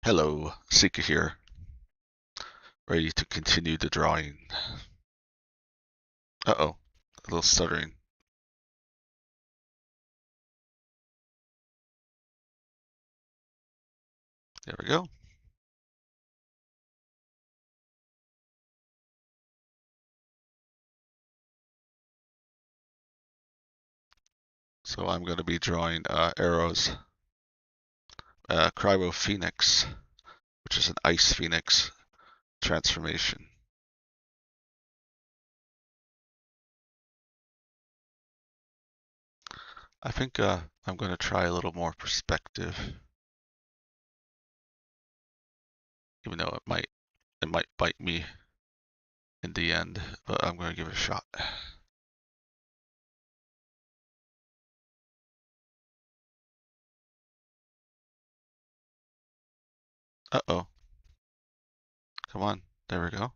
Hello, Sika here, ready to continue the drawing. Uh-oh, a little stuttering. There we go. So I'm going to be drawing arrows, Cryo Phoenix, which is an Ice Phoenix transformation. I think I'm going to try a little more perspective, even though it might bite me in the end, but I'm going to give it a shot. Uh-oh, come on, there we go.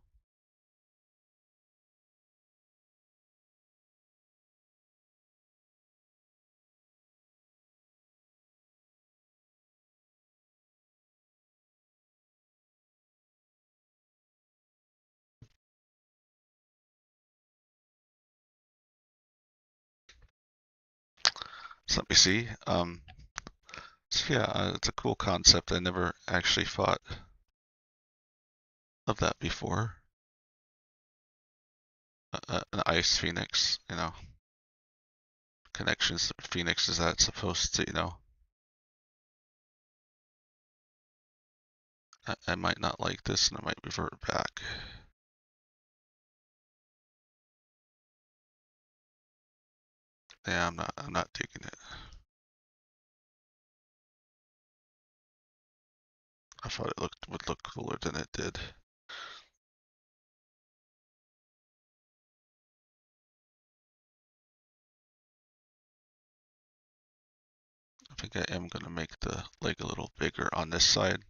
So let me see. So yeah, it's a cool concept. I never actually thought of that before. An Ice Phoenix, connections to Phoenix, is that supposed to, I might not like this and I might revert back. Yeah, I'm not digging it. I thought it would look cooler than it did. I think I am gonna make the leg a little bigger on this side.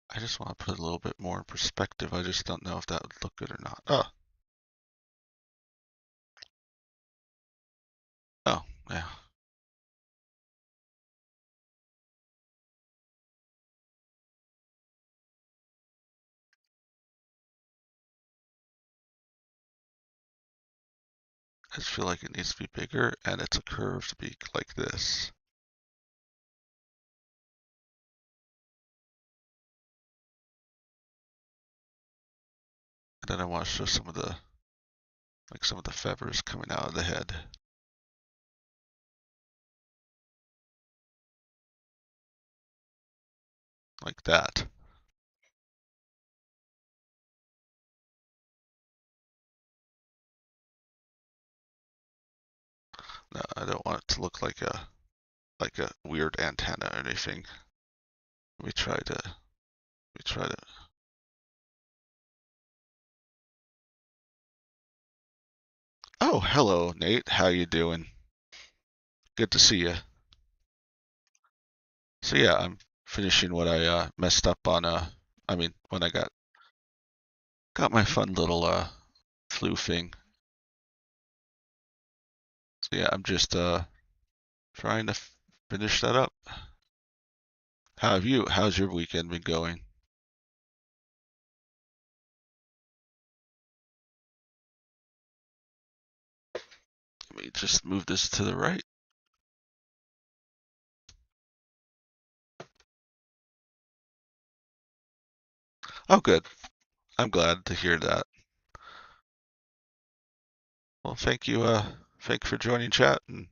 I just want to put a little bit more in perspective. I just don't know if that would look good or not. Oh, yeah. I just feel like it needs to be bigger and it's a curved beak like this. And then I want to show some of the feathers coming out of the head. Like that. No, I don't want it to look like a weird antenna or anything. We try to we try to Oh, hello, Nate. How you doing? Good to see you. So yeah, I'm finishing what I messed up on I mean, when I got my fun little flu thing. So yeah, I'm just trying to finish that up. How's your weekend been going? Let me just move this to the right. Oh, good. I'm glad to hear that. Well, thank you for joining chat, and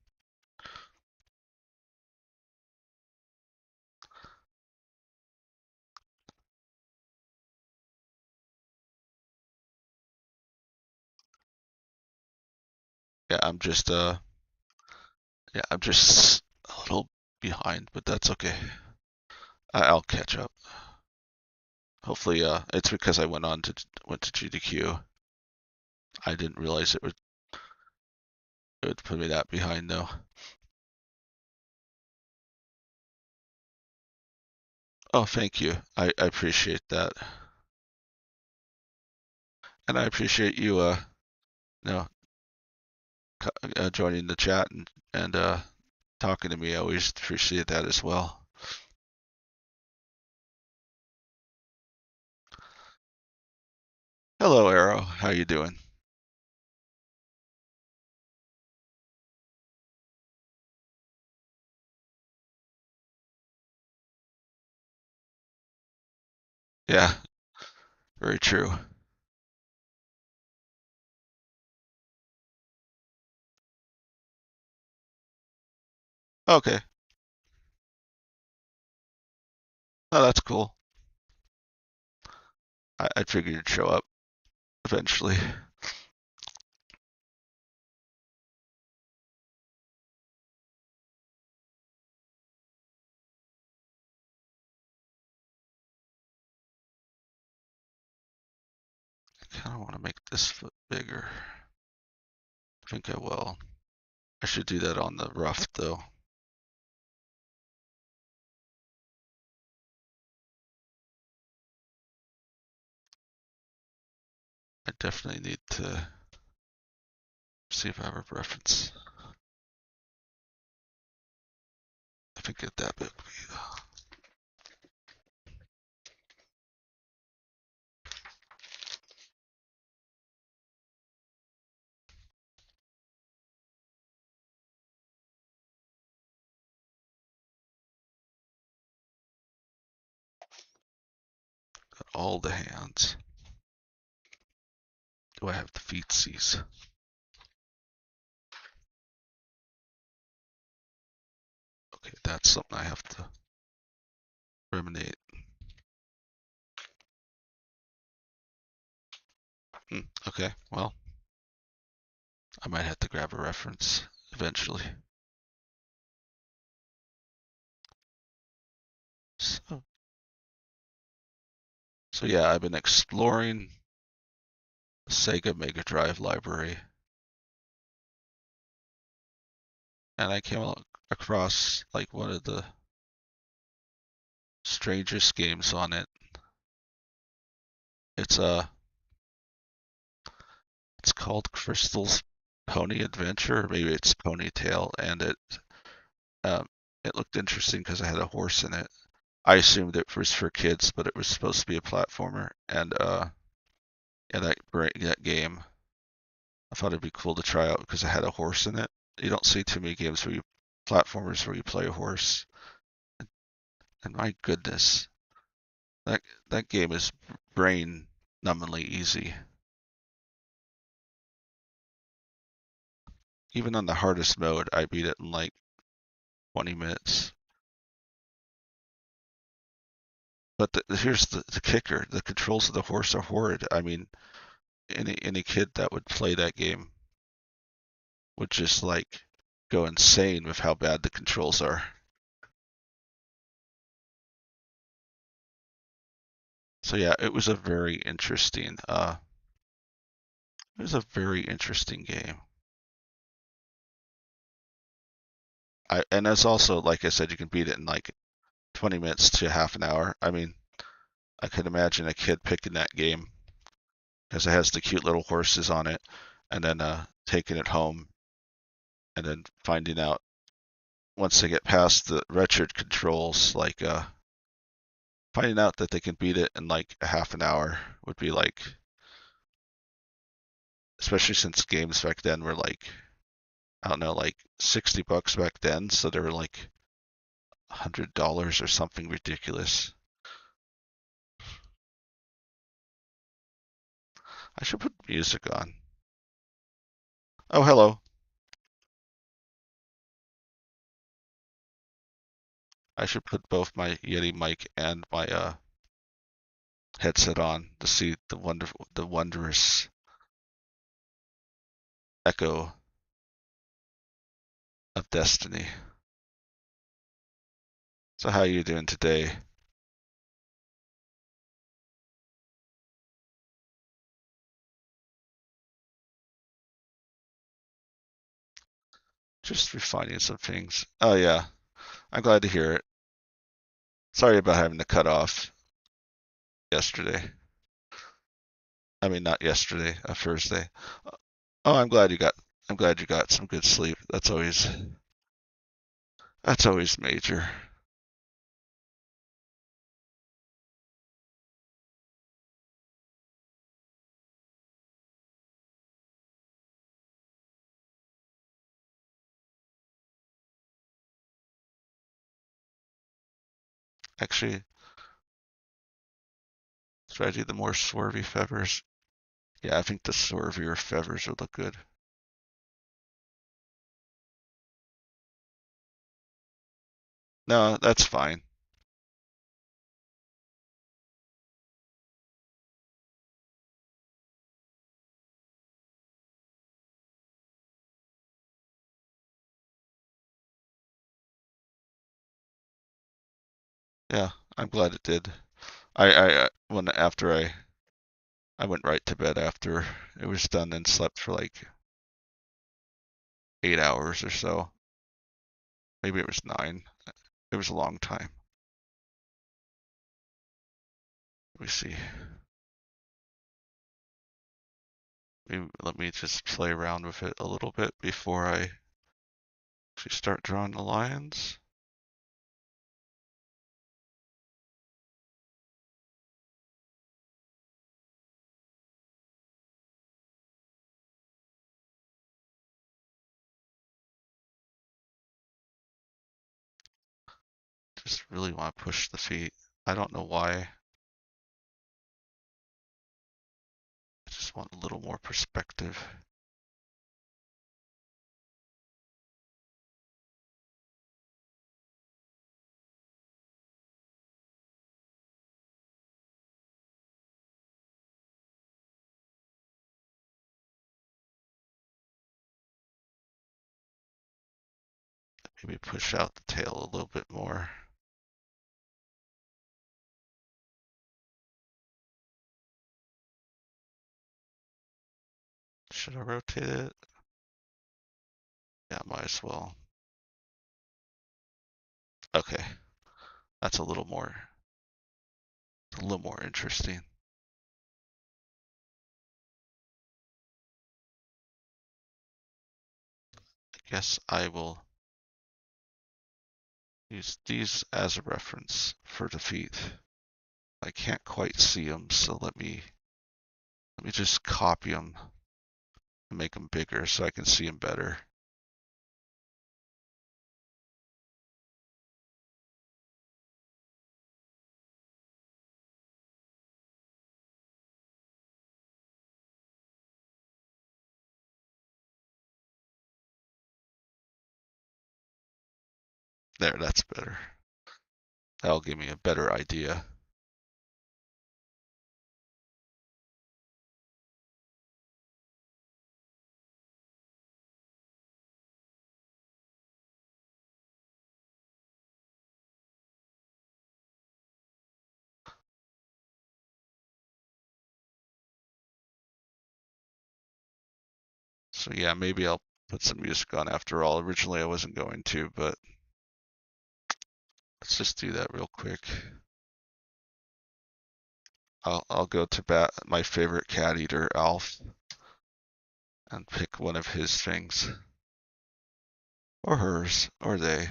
yeah, I'm just a little behind, but that's okay. I'll catch up. Hopefully, it's because I went to GDQ. I didn't realize it would put me that behind though. Oh, thank you. I appreciate that. And I appreciate you, you know, joining the chat and talking to me. I always appreciate that as well. Hello, Arrow. How you doing? Yeah, very true. Okay. Oh, that's cool. I figured you'd show up eventually. I kind of want to make this foot bigger. I think I will. I should do that on the rough though. I definitely need to see if I have a reference. I think at that bit. Got all the hands. Do I have the feetsies? Okay, that's something I have to ruminate. Okay, well, I might have to grab a reference eventually. So, so yeah, I've been exploring the Sega Mega Drive library, and I came across like one of the strangest games on it. It's it's called Crystal's Pony Adventure, or maybe it's Ponytail, and um, it looked interesting because it had a horse in it. I assumed it was for kids, but it was supposed to be a platformer, and yeah, that game, I thought it'd be cool to try out because it had a horse in it. You don't see too many games where you platformers where you play a horse, and my goodness, that that game is brain numbingly easy. Even on the hardest mode, I beat it in like 20 minutes. But here's the kicker: the controls of the horse are horrid. I mean, any kid that would play that game would just like go insane with how bad the controls are. So yeah, it was a very interesting game. And it's also like I said, you can beat it in like 20 minutes to half an hour. I mean, I could imagine a kid picking that game because it has the cute little horses on it, and then taking it home and then finding out once they get past the wretched controls, like finding out that they can beat it in like a half an hour would be like, especially since games back then were like, I don't know, like $60 back then, so they were like $100 or something ridiculous. I should put music on. Oh, hello. I should put both my Yeti mic and my headset on to see the wondrous echo of destiny. So how are you doing today? Just refining some things. Oh yeah, I'm glad to hear it. Sorry about having to cut off yesterday. I mean, not yesterday, Thursday. Oh, I'm glad you got some good sleep. That's always major. Actually, should I do the more swervy feathers? Yeah, I think the swervier feathers would look good. No, that's fine. Yeah, I'm glad it did. When after I went right to bed after it was done and slept for like 8 hours or so. Maybe it was 9. It was a long time. Let me see. Maybe, let me just play around with it a little bit before I actually start drawing the lines. Just really want to push the feet. I don't know why. I just want a little more perspective. Maybe push out the tail a little bit more. Should I rotate it? Yeah, might as well. Okay, that's a little more interesting. I guess I will use these as a reference for the feet. I can't quite see them, so let me just copy them and make them bigger so I can see them better. There, that's better. That'll give me a better idea. So yeah, maybe I'll put some music on after all. Originally I wasn't going to, but let's just do that real quick. I'll go to bat my favorite cat eater, Alf, and pick one of his things. Or hers, or they.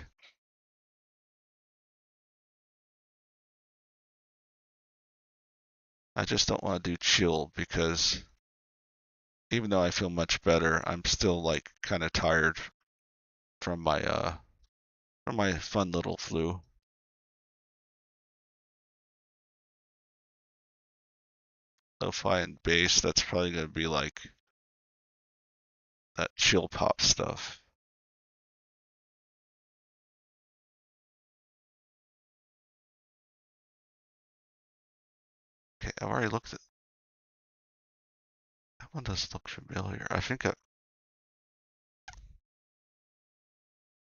I just don't want to do chill because even though I feel much better, I'm still like kind of tired from my fun little flu. Lo-fi and bass, that's probably gonna be like that chill pop stuff. Okay, I've already looked at that one. Does look familiar. I think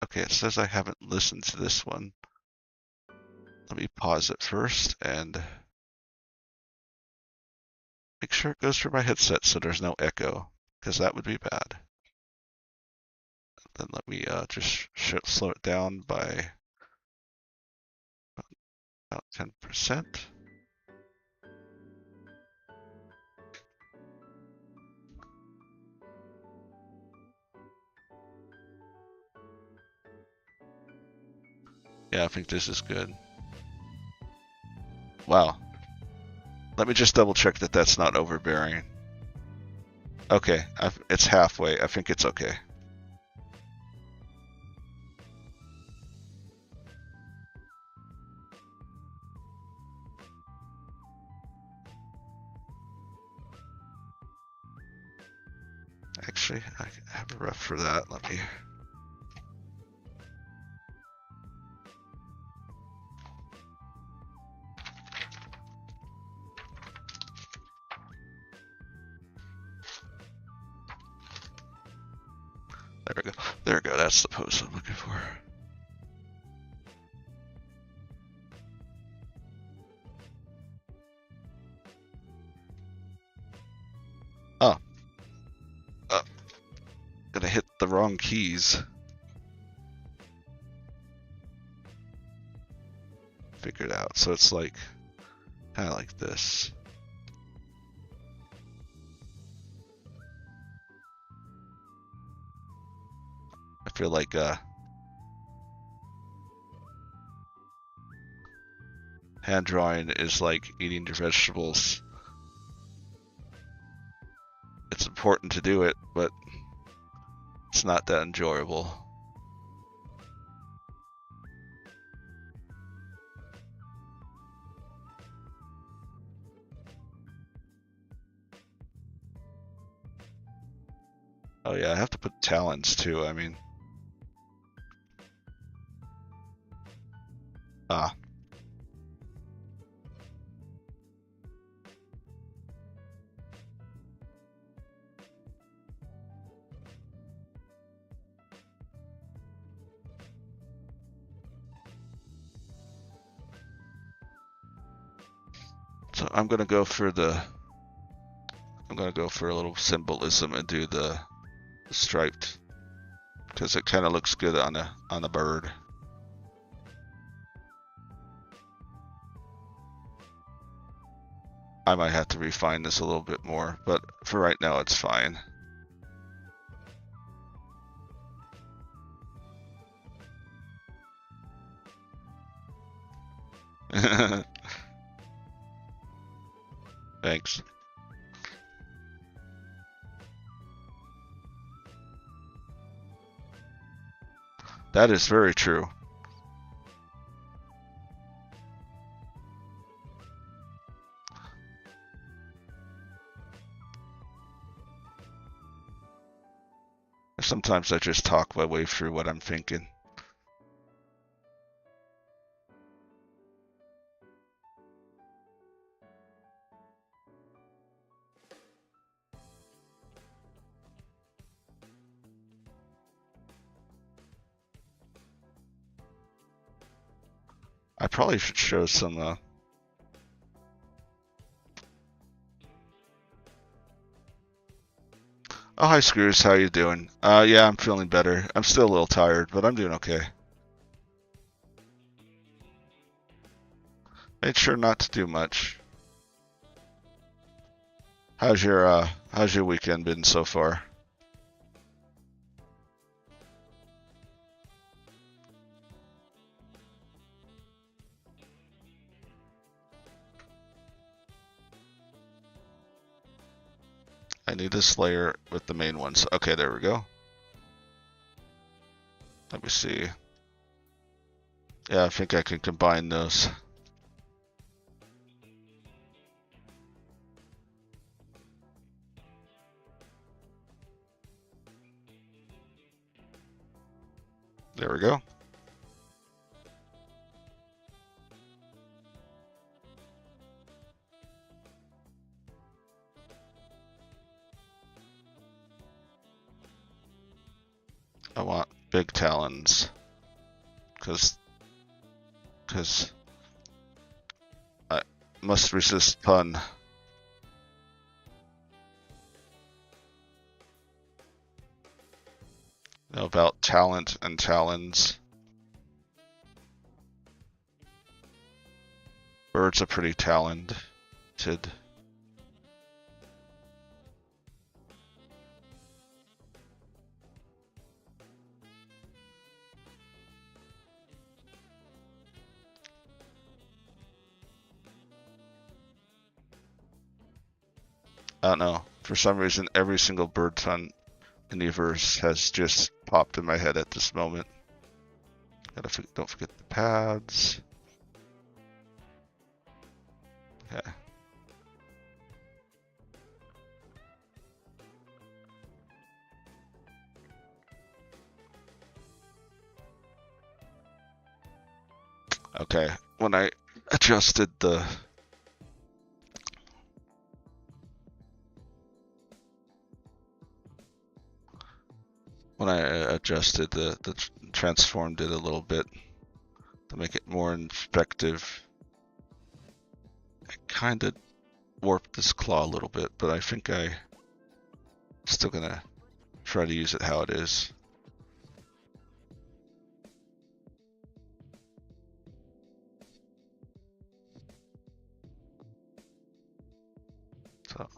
okay, it says I haven't listened to this one. Let me pause it first and make sure it goes through my headset so there's no echo, because that would be bad. Then let me just slow it down by About 10%. Yeah, I think this is good. Wow. Let me just double check that that's not overbearing. Okay, it's halfway. I think it's okay. Actually, I have a ref for that. Let me. There we go. There we go. That's the pose I'm looking for. Oh. Gonna hit the wrong keys. Figured out. So it's like, kind of like this. I feel like hand drawing is like eating your vegetables. It's important to do it, but it's not that enjoyable. Oh yeah, I have to put talons too. I mean, so I'm gonna go for a little symbolism and do the striped, because it kind of looks good on a bird. I might have to refine this a little bit more, but for right now it's fine. Thanks. That is very true. Sometimes I just talk my way through what I'm thinking. I probably should show some Oh, hi Screws, how you doing? Yeah, I'm feeling better. I'm still a little tired, but I'm doing okay. Made sure not to do much. How's your weekend been so far? I need a Slayer with the main ones. Okay, there we go. Let me see. Yeah, I think I can combine those. There we go. I want big talons, because I must resist pun. You know about talent and talons. Birds are pretty talented. I don't know. For some reason, every single bird ton in the universe has just popped in my head at this moment. Don't forget the pads. Okay. Okay. When I adjusted the transformed it a little bit to make it more inspective, I kind of warped this claw a little bit, but I think I'm still gonna try to use it how it is. So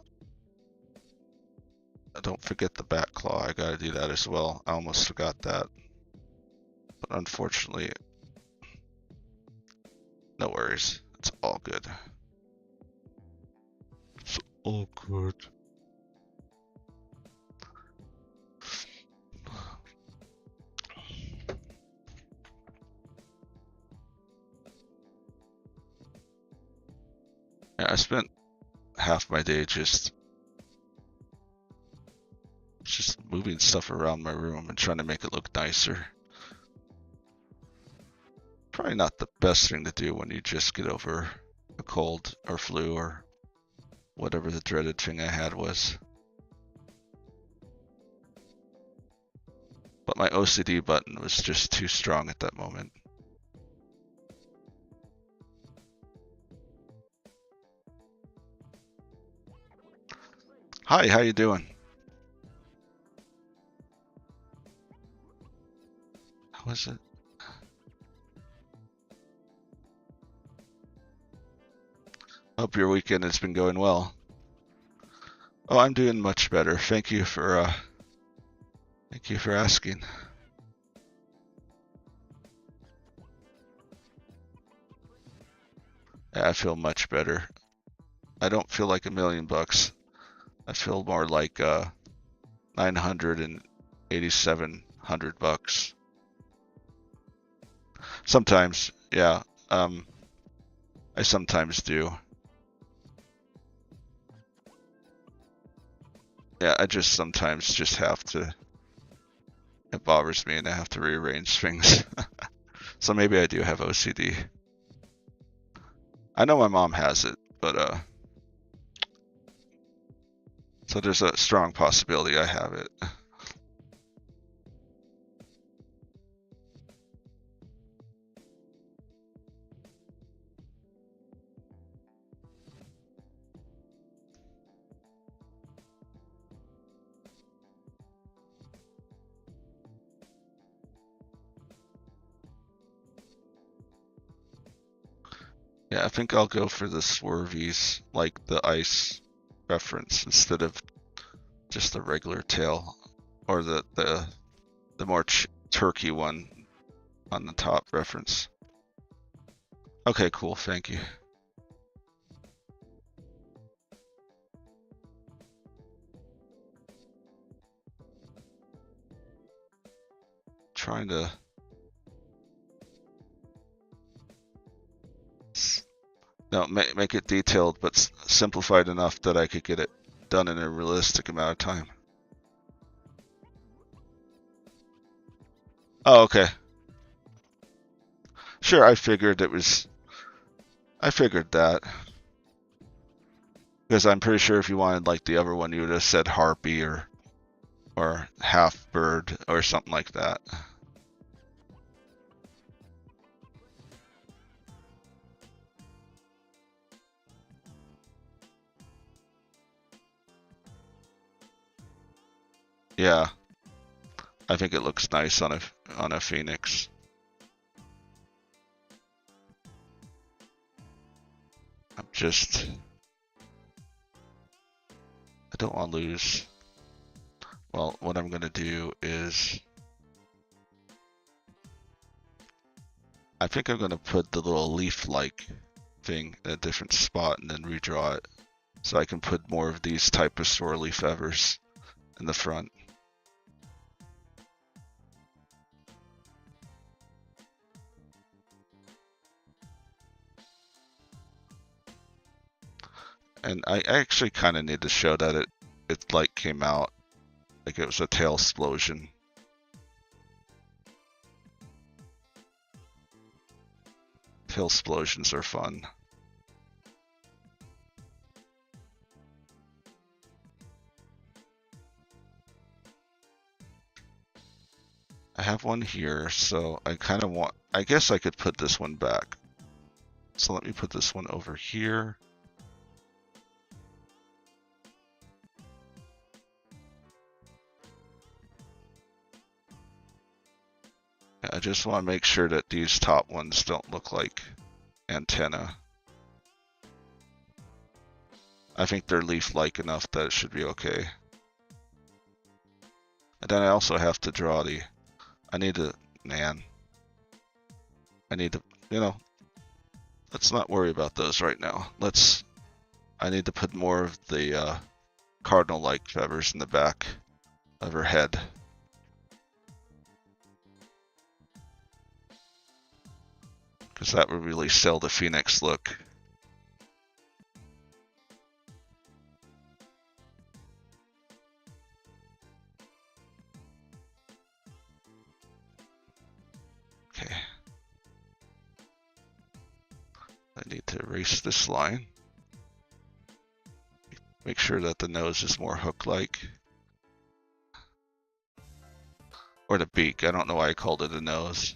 don't forget the back claw. I gotta do that as well. I almost forgot that, but unfortunately, no worries. It's all good. It's all good. Yeah, I spent half my day just moving stuff around my room and trying to make it look nicer. Probably not the best thing to do when you just get over a cold or flu or whatever the dreaded thing I had was. But my OCD button was just too strong at that moment. Hi, how you doing? How was it? Hope your weekend has been going well. Oh, I'm doing much better. Thank you for asking. Yeah, I feel much better. I don't feel like $1,000,000. I feel more like $987,000. Sometimes, yeah. I sometimes do. Yeah, I just sometimes just have to. It bothers me and I have to rearrange things. So maybe I do have OCD. I know my mom has it, but so there's a strong possibility I have it. Yeah, I think I'll go for the swervies, like the ice reference, instead of just the regular tail, or the more turkey one on the top reference. Okay, cool, thank you. Trying to make it detailed, but simplified enough that I could get it done in a realistic amount of time. Oh, okay. Sure, I figured that. Because I'm pretty sure if you wanted like the other one, you would have said harpy or half bird or something like that. Yeah, I think it looks nice on a phoenix. I don't want to lose. Well, what I'm gonna do is, I think I'm gonna put the little leaf-like thing in a different spot and then redraw it, so I can put more of these type of swirly feathers in the front. And I actually kind of need to show that it like came out like it was a tail explosion. Tail explosions are fun. I have one here, so I kind of want, I guess I could put this one back. So let me put this one over here. I just want to make sure that these top ones don't look like antenna. I think they're leaf-like enough that it should be okay. And then I also have to draw the, I need to, you know, let's not worry about those right now. I need to put more of the cardinal-like feathers in the back of her head. Because that would really sell the Phoenix look. Okay. I need to erase this line. Make sure that the nose is more hook-like. Or the beak. I don't know why I called it a nose.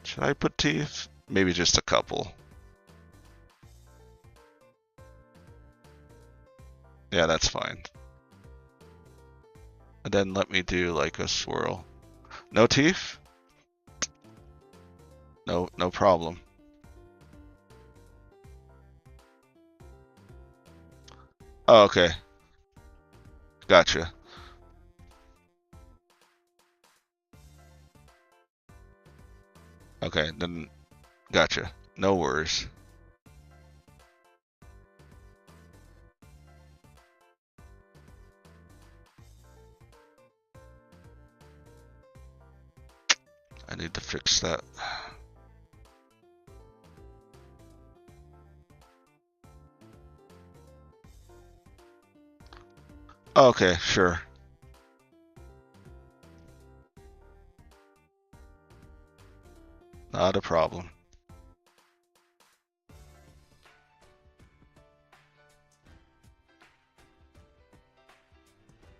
Should I put teeth? Maybe just a couple. Yeah, that's fine. And then let me do like a swirl. No teeth? No problem. Oh, okay. Gotcha. Okay, then gotcha. No worries. I need to fix that. Okay, sure. Not a problem.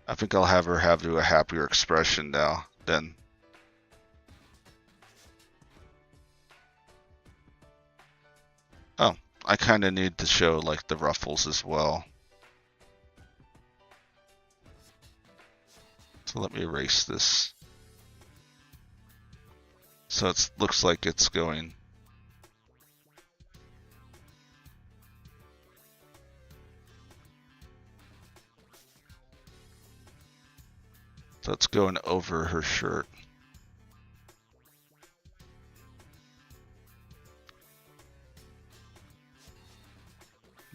I think I'll have her have a happier expression now then. Oh, I kind of need to show like the ruffles as well. So let me erase this. So it looks like it's going. So it's going over her shirt.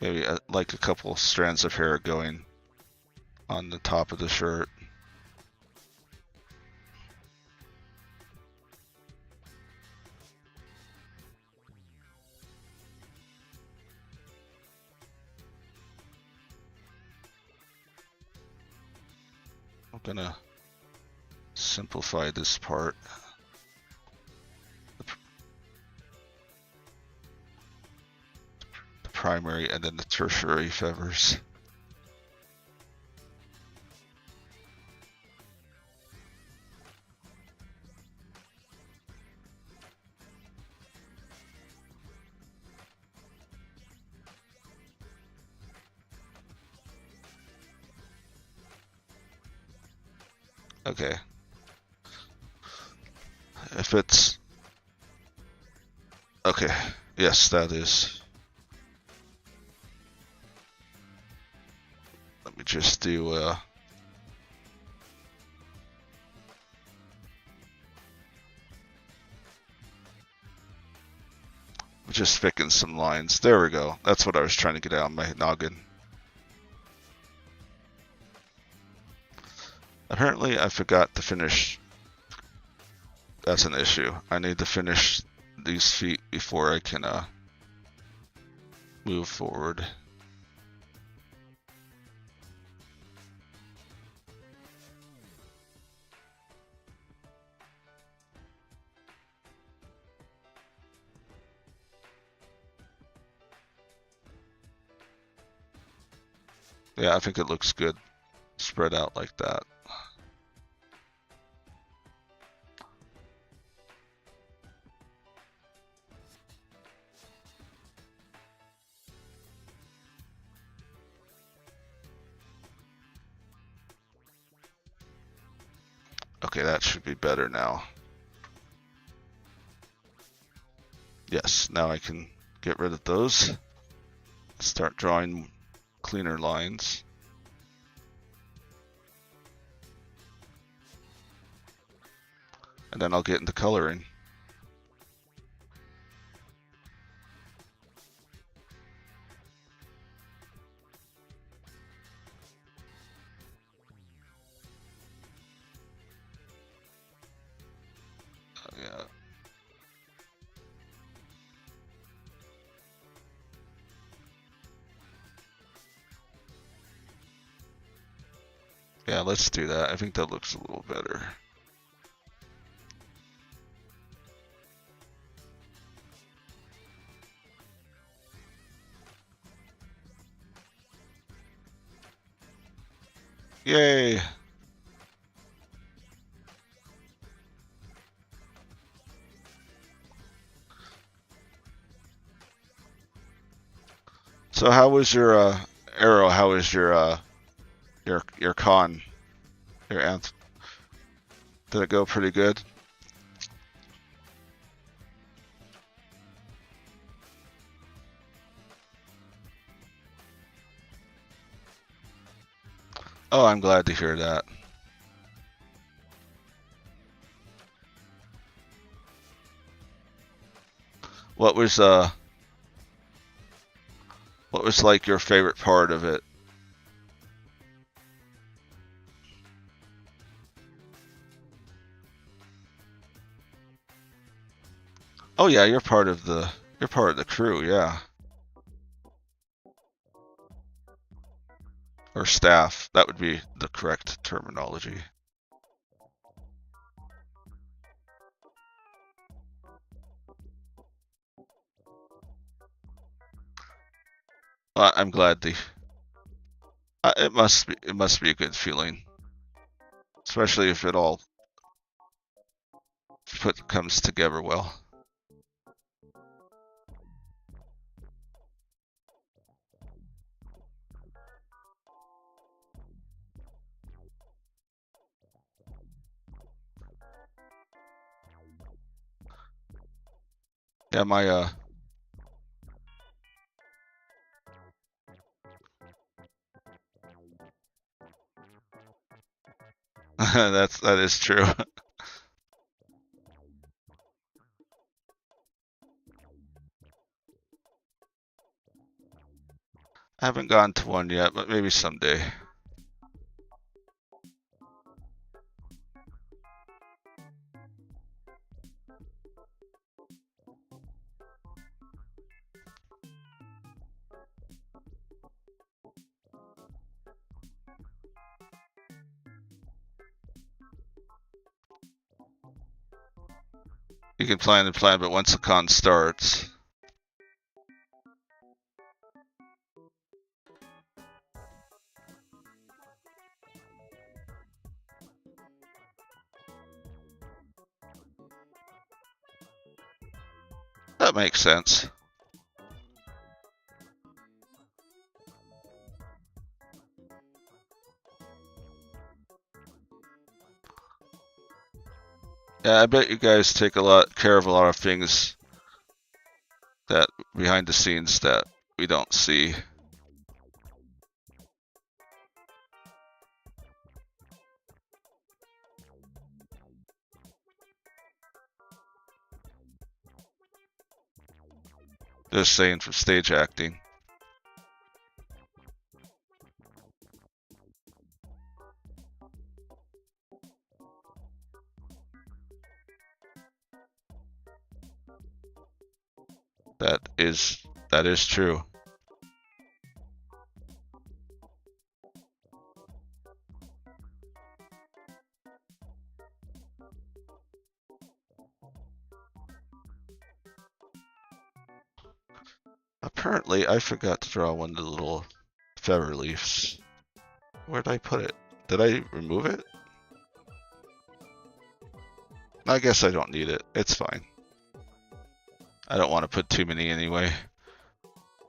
Maybe like a couple strands of hair going on the top of the shirt. I'm gonna simplify this part. The primary and then the tertiary feathers. Okay. If it's Okay, yes, that is. Let me just do, just picking some lines. There we go. That's what I was trying to get out of my noggin. Apparently, I forgot to finish. That's an issue. I need to finish these feet before I can move forward. Yeah, I think it looks good spread out like that. Okay, that should be better now. Yes, now I can get rid of those. Start drawing cleaner lines. And then I'll get into coloring. Yeah. Yeah, let's do that. I think that looks a little better. Yay! So how was your arrow? How was your con? Your anth? Did it go pretty good? Oh, I'm glad to hear that. What was like your favorite part of it? Oh yeah, you're part of the crew, yeah. Or staff. That would be the correct terminology. I'm glad it must be a good feeling, especially if it all comes together well. Yeah, my that is true. I haven't gone to one yet, but maybe someday. You can plan and plan, but once the con starts. That makes sense. Yeah, I bet you guys take care of a lot of things that behind the scenes that we don't see. Just saying for stage acting. That is true. Apparently, I forgot to draw one of the little feather leaves. Where'd I put it? Did I remove it? I guess I don't need it. It's fine. I don't want to put too many anyway.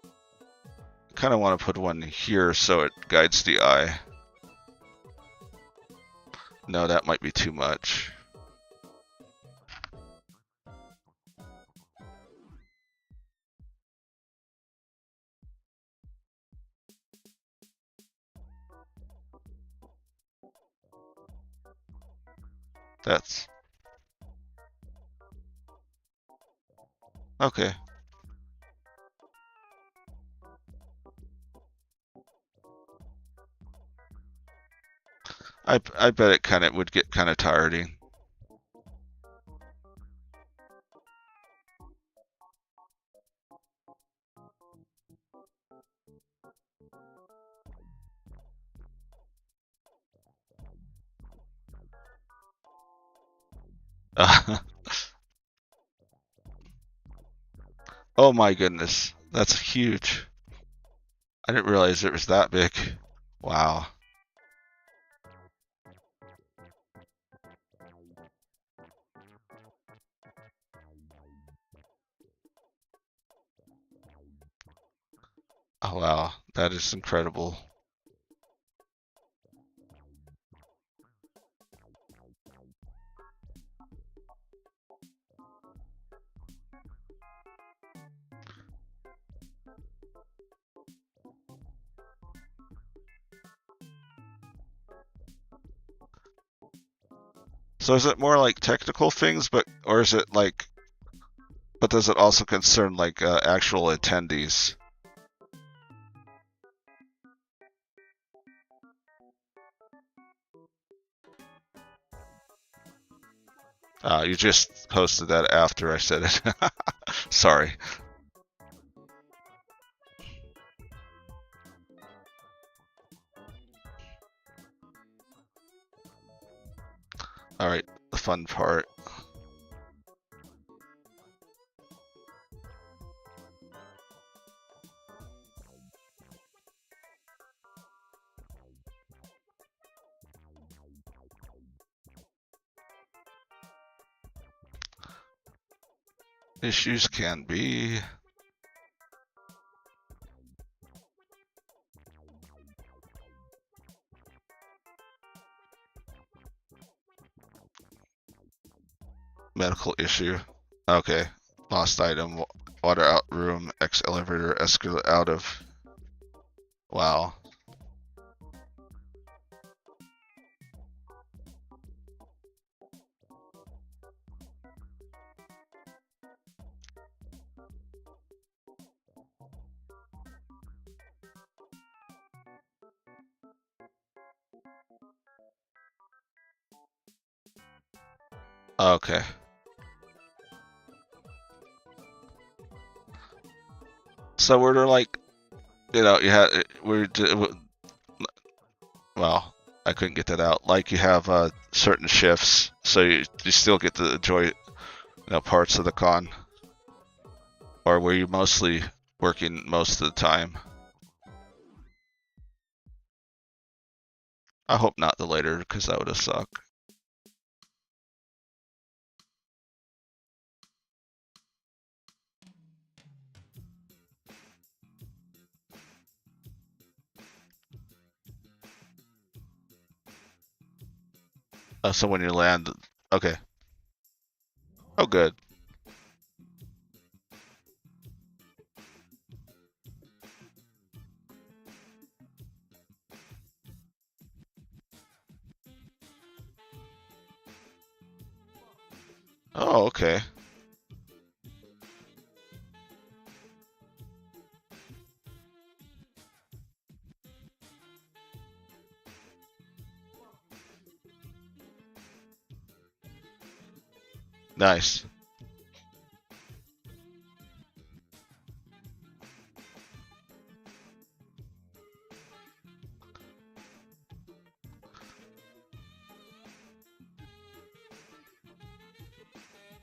I kind of want to put one here so it guides the eye. No, that might be too much. That's okay. I bet it would get kind of tiring. Oh my goodness, that's huge. I didn't realize it was that big. Wow. Oh wow, that is incredible. So is it more like technical things, or is it like, but does it also concern like actual attendees? You just posted that after I said it. Sorry. All right, the fun part. Issues can be. Medical issue. Okay. Lost item. Water out room. X elevator. Escalator out of. Wow. Okay. So we're like, you had well, I couldn't get that out. Like you have certain shifts, so you still get to enjoy parts of the con, or were you mostly working most of the time? I hope not the later, because that would have sucked. So when you land, okay. Oh, good. Oh, okay. Nice.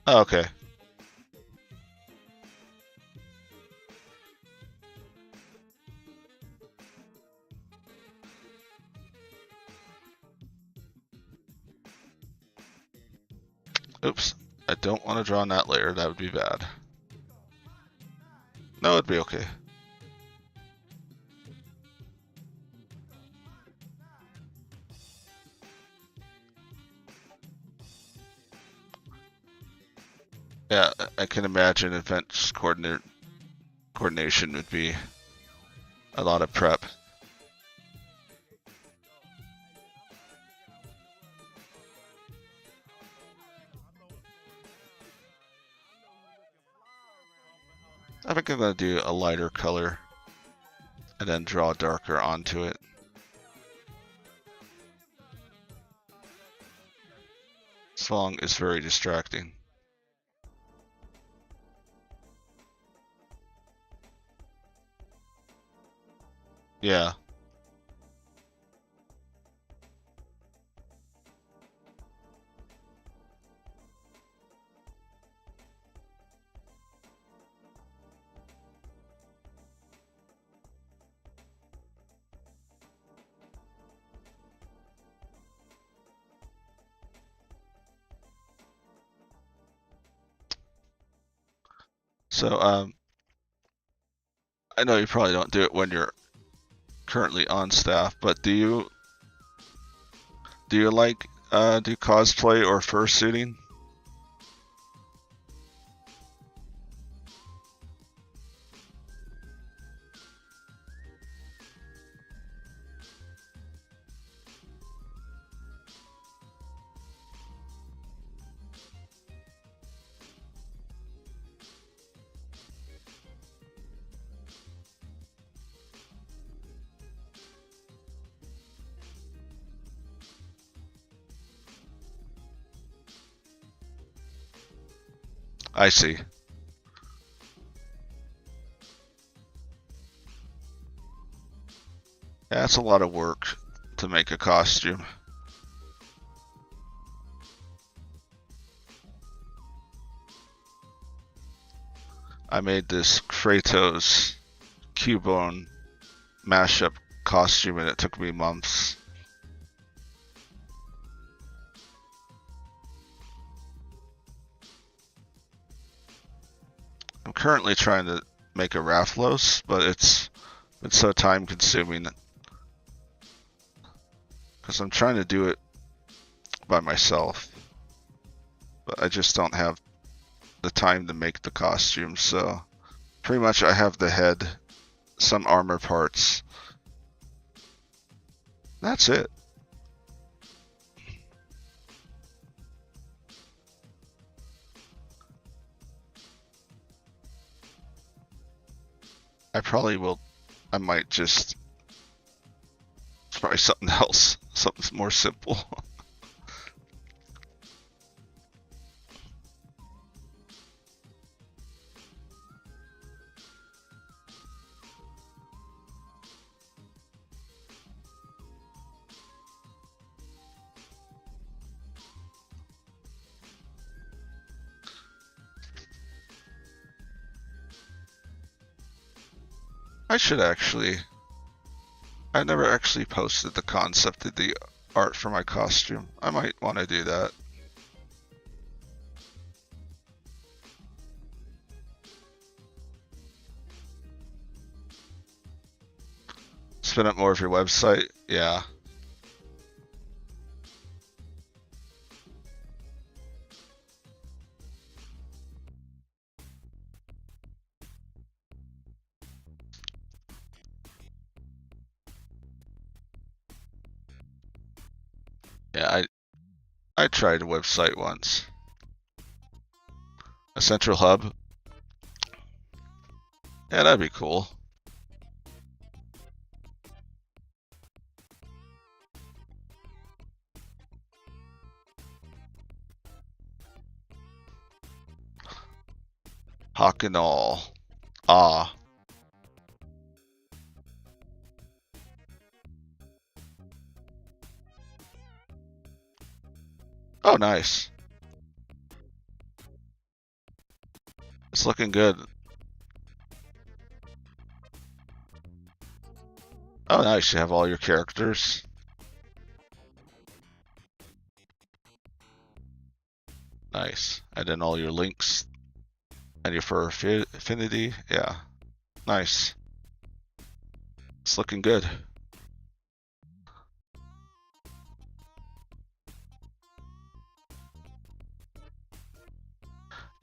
Oh, okay. Oops. I don't want to draw on that layer. That would be bad. No, it'd be okay. Yeah, I can imagine events coordination would be a lot of prep. I think I'm going to do a lighter color and then draw darker onto it. Song is very distracting. Yeah. So, I know you probably don't do it when you're currently on staff, but do you like do cosplay or fursuiting? I see. Yeah, that's a lot of work to make a costume. I made this Kratos Cubone mashup costume and it took me months. I'm currently trying to make a Rathlos, but it's so time consuming because I'm trying to do it by myself, but I just don't have the time to make the costume. So pretty much I have the head, some armor parts. That's it. I probably will. I might just try something else, something more simple. I should actually. I never actually posted the concept of the art for my costume. I might want to do that. Spin up more of your website. Yeah. Yeah, I tried a website once. A central hub. Yeah, that'd be cool. Hawk and all. Ah. Oh, nice. It's looking good. Oh, nice. You have all your characters. Nice. And then all your links. And your fur affinity. Yeah. Nice. It's looking good.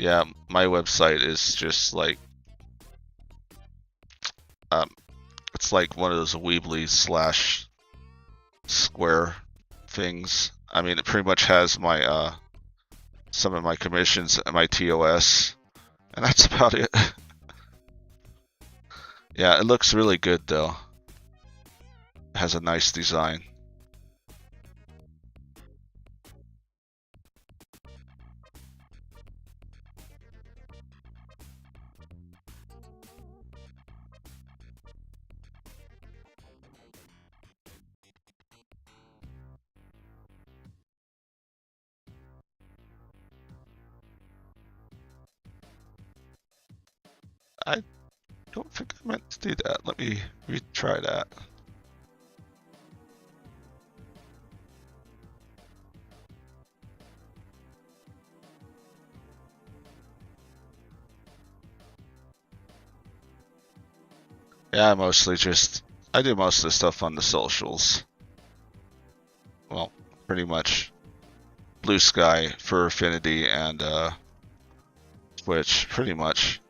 Yeah, my website is just like, it's like one of those Weebly slash Square things. I mean, it pretty much has my, some of my commissions and my TOS, and that's about it. Yeah, it looks really good though. It has a nice design. I don't think I meant to do that. Let me retry that. Yeah, I do most of the stuff on the socials. Well, pretty much Blue Sky, Fur Affinity, and Twitch, pretty much.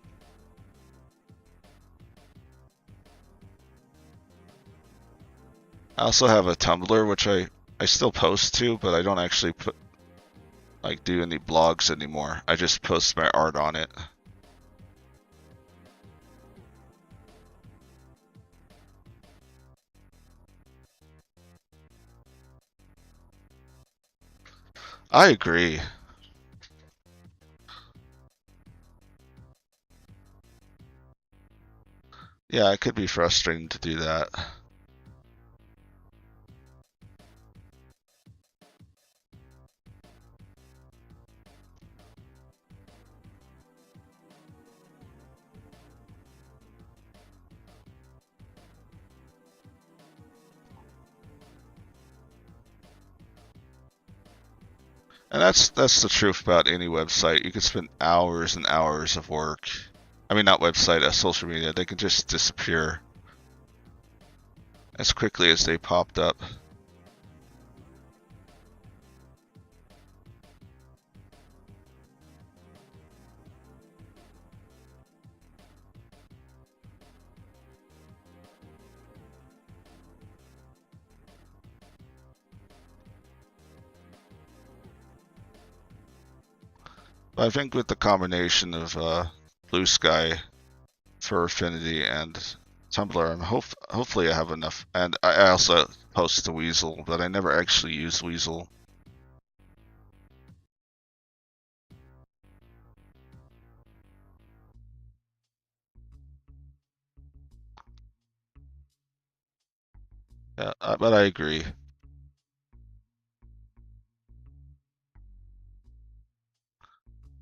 I also have a Tumblr, which I still post to, but I don't actually do any blogs anymore. I just post my art on it. I agree. Yeah, it could be frustrating to do that. And that's the truth about any website. You could spend hours and hours of work. I mean, not website, social media. They can just disappear as quickly as they popped up. But I think with the combination of Blue Sky, Fur Affinity, and Tumblr, hopefully I have enough. And I also post to Weasel, but I never actually use Weasel. Yeah, but I agree.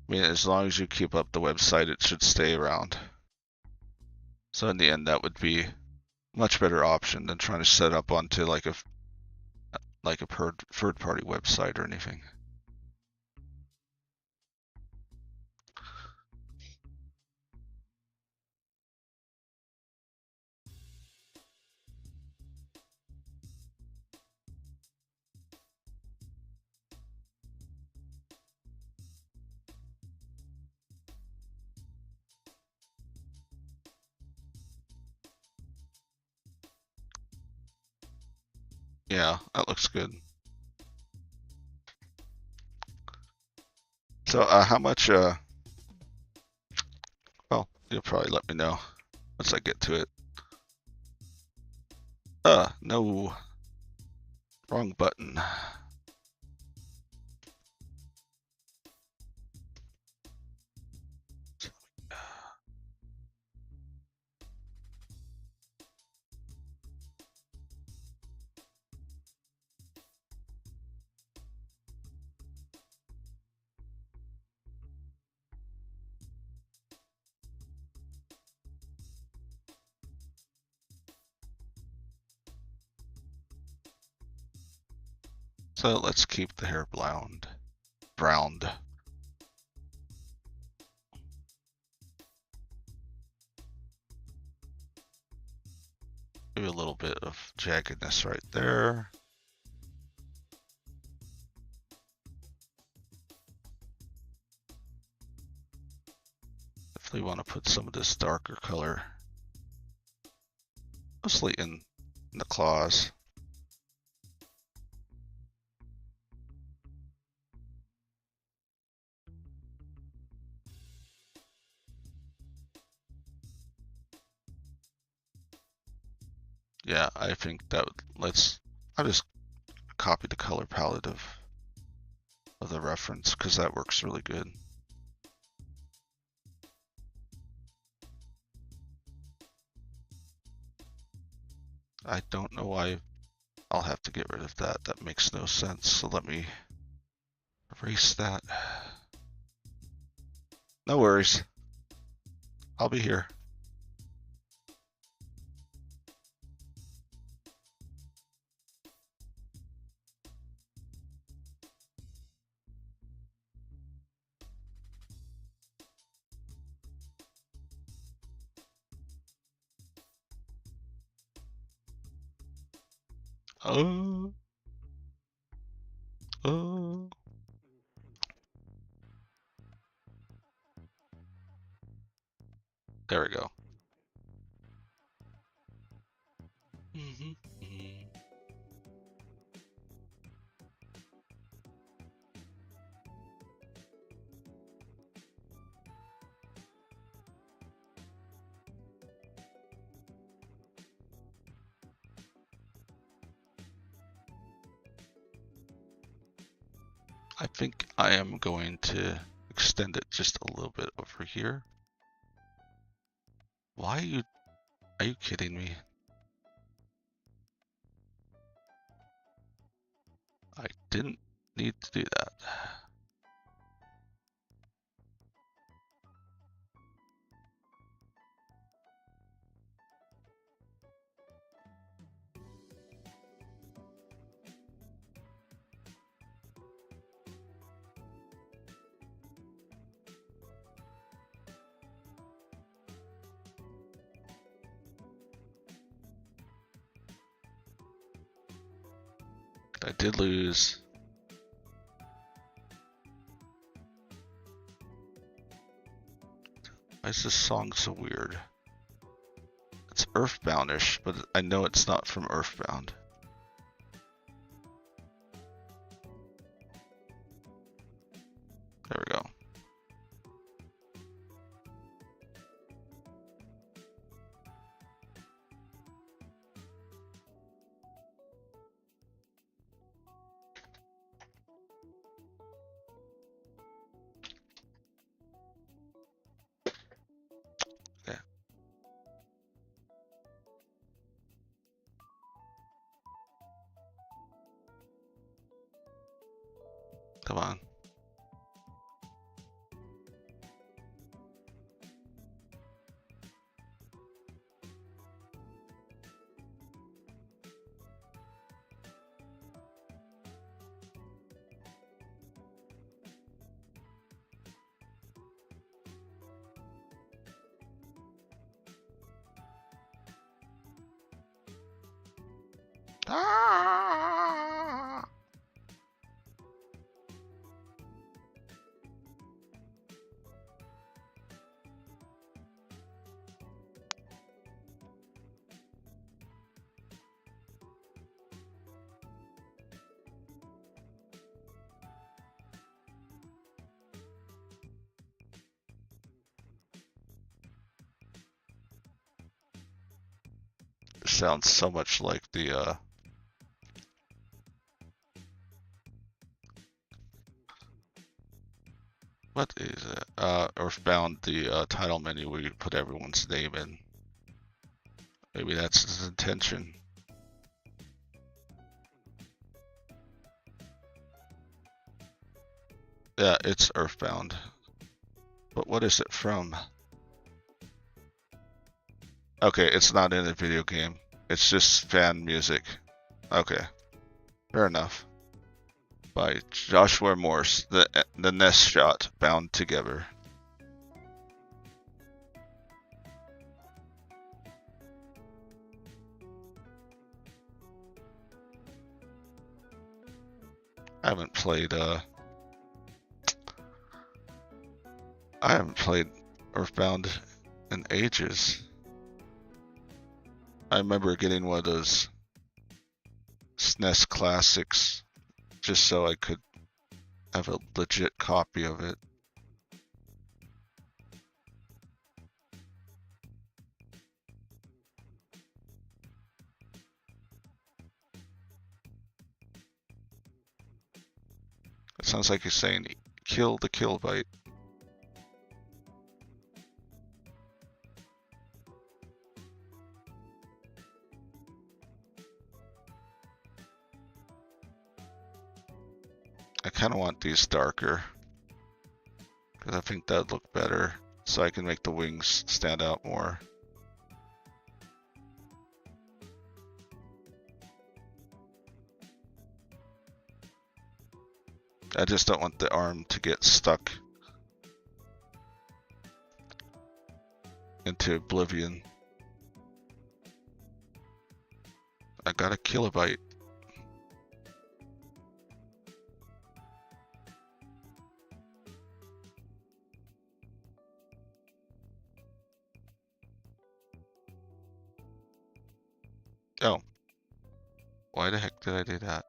I mean, as long as you keep up the website, it should stay around. So in the end, that would be a much better option than trying to set up onto like a third-party website or anything. Yeah, that looks good. So how much You'll probably let me know once I get to it. No. Wrong button. So let's keep the hair browned. Maybe a little bit of jaggedness right there. Definitely want to put some of this darker color, mostly in the claws. Yeah, I think that I'll just copy the color palette of the reference because that works really good. I don't know why I'll have to get rid of that. That makes no sense. So let me erase that. No worries. I'll be here. Oh. Oh. There we go. I think I am going to extend it just a little bit over here. Why are you kidding me? I didn't need to do that. I did lose. Why is this song so weird? It's Earthboundish, but I know it's not from Earthbound. There we go. Okay. Come on. Ah! sounds so much like the what is it? Earthbound, the title menu where you put everyone's name in. Maybe that's his intention. Yeah, it's Earthbound. But what is it from? Okay, it's not in a video game. It's just fan music. Okay, fair enough. By Joshua Morse, the Nest Shot, Bound Together. I haven't played Earthbound in ages. I remember getting one of those SNES classics just so I could have a legit copy of it. It sounds like he's saying, kill the kill-byte. I kind of want these darker, because I think that'd look better, so I can make the wings stand out more. I just don't want the arm to get stuck into oblivion. I got a kilobyte. Oh. Why the heck did I do that?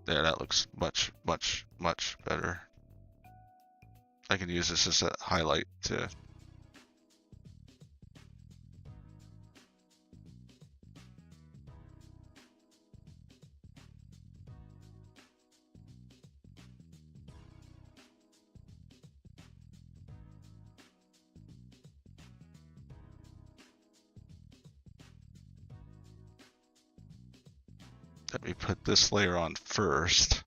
There, that looks much, much, much better. I can use this as a highlight too. Let me put this layer on first,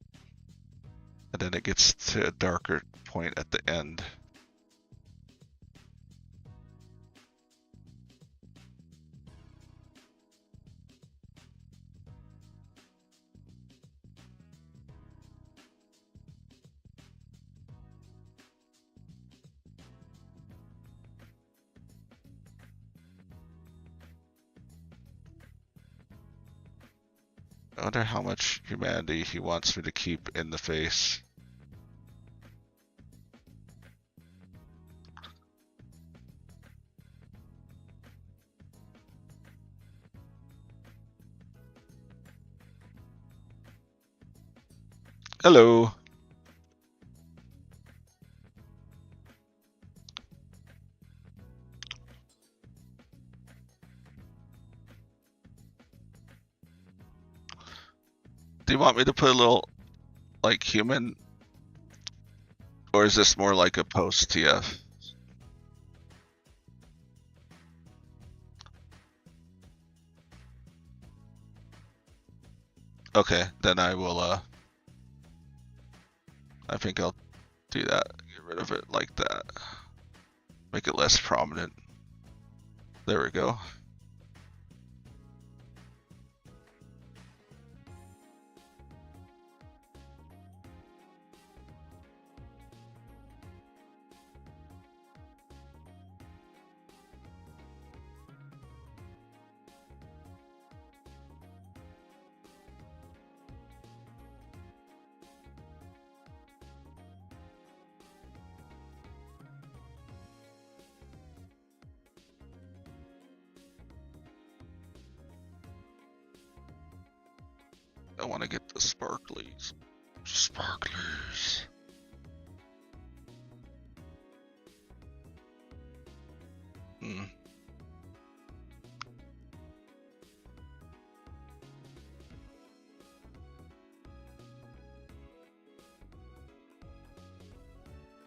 and then it gets to a darker point at the end. I wonder how much humanity he wants me to keep in the face. Hello. Do you want me to put a little, like, human? Or is this more like a post TF? Okay, then I will, I think I'll do that. Get rid of it like that. Make it less prominent. There we go. I want to get the sparklies. Sparklers.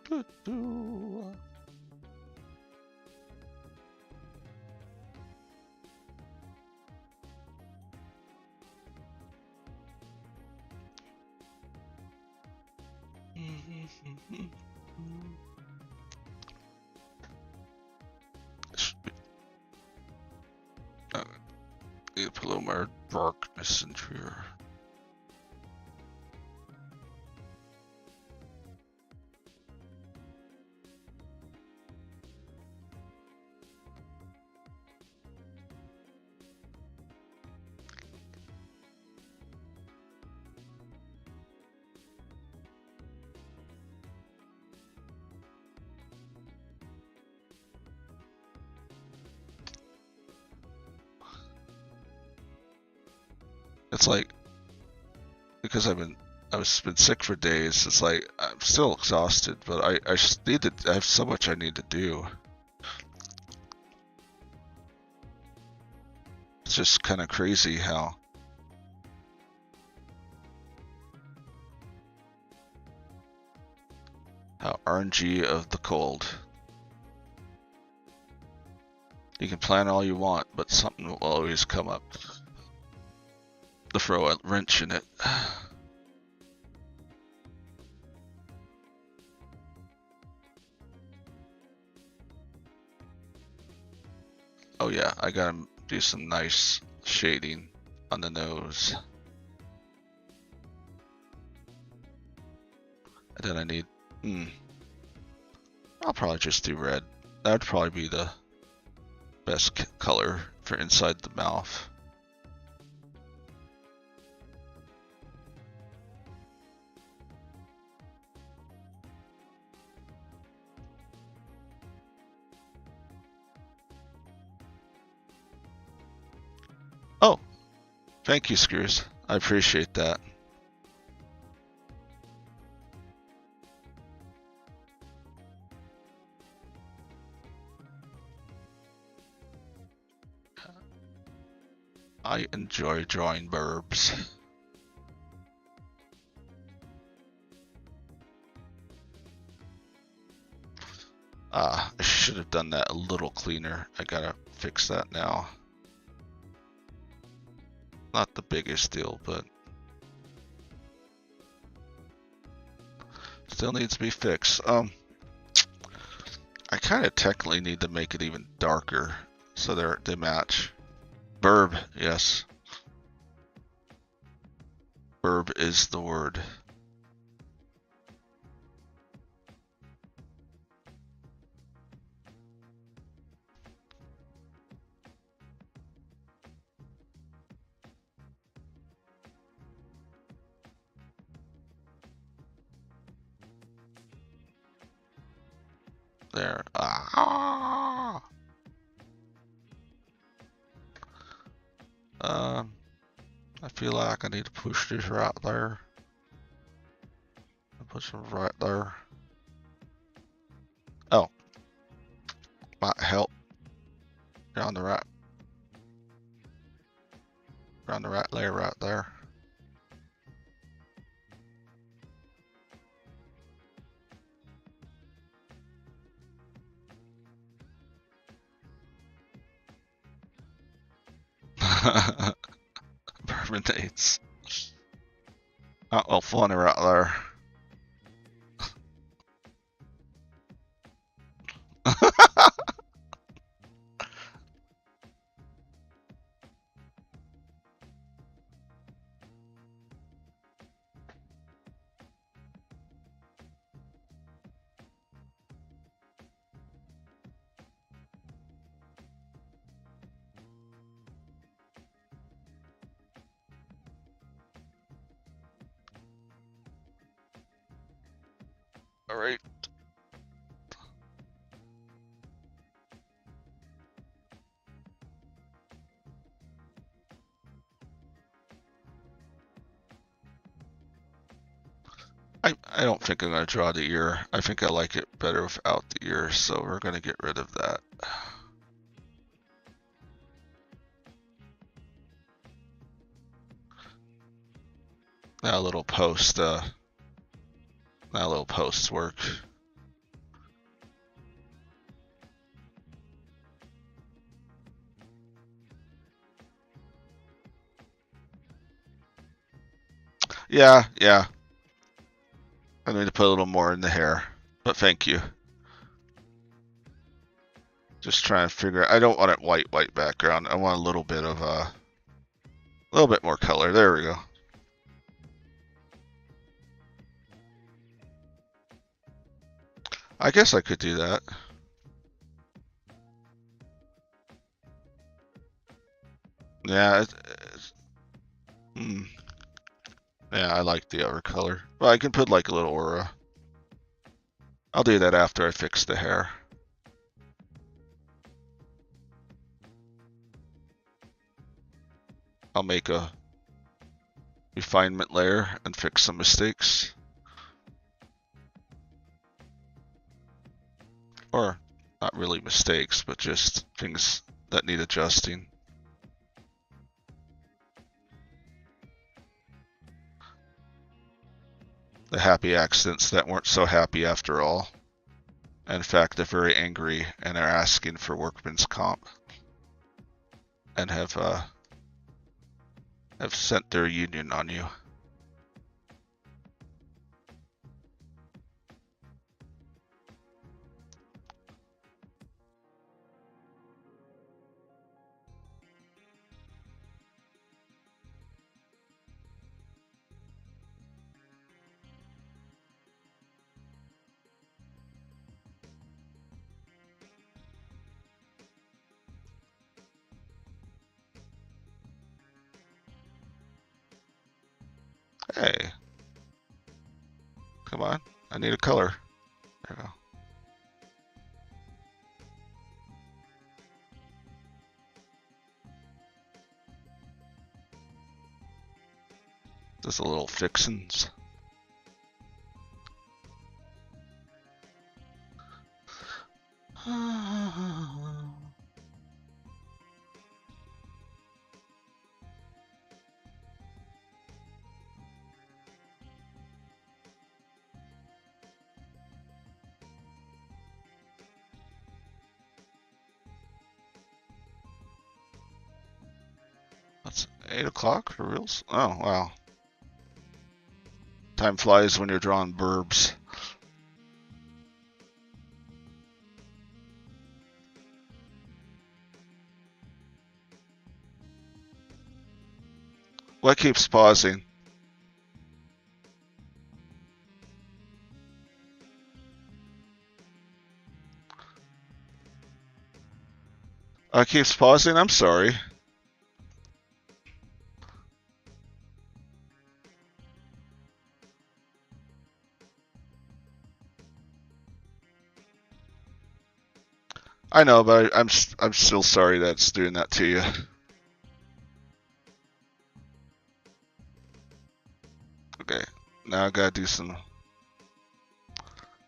Need to put a little more darkness into here. It's like, because I've been sick for days. It's like I'm still exhausted, but I just need to. I have so much I need to do. It's just kind of crazy how RNG of the cold. You can plan all you want, but something will always come up to throw a wrench in it. Oh yeah, I gotta do some nice shading on the nose. And then I need, I'll probably just do red. That'd probably be the best color for inside the mouth. Oh, thank you, Screws. I appreciate that. I enjoy drawing burbs. I should have done that a little cleaner. I gotta fix that now. Not the biggest deal, but still needs to be fixed. I kind of technically need to make it even darker so they match. Burb, yes. Burb is the word. There. Ah. I feel like I need to push this right there. I'll put some right there. Oh. Might help. You're on the right. You're on the right layer right there. Permanents. Oh, well, funny right there. All right. I don't think I'm going to draw the ear. I think I like it better without the ear, so we're going to get rid of that. Now a little post work. Yeah, yeah. I need to put a little more in the hair, but thank you. Just trying to figure. I don't want it white background. I want a little bit of a little bit more color. There we go. I guess I could do that. Yeah. Yeah, I like the other color. Well, I can put like a little aura. I'll do that after I fix the hair. I'll make a refinement layer and fix some mistakes. Or not really mistakes, but just things that need adjusting. The happy accidents that weren't so happy after all. In fact, they're very angry and are asking for workman's comp and have sent their union on you. Hey, come on, I need a color. There we go. Just a little fixins. That's 8 o'clock for reals? Oh, wow. Time flies when you're drawing burbs. What keeps pausing? Keeps pausing? I'm sorry. I know, but I'm still sorry that it's doing that to you. Okay, now I gotta do some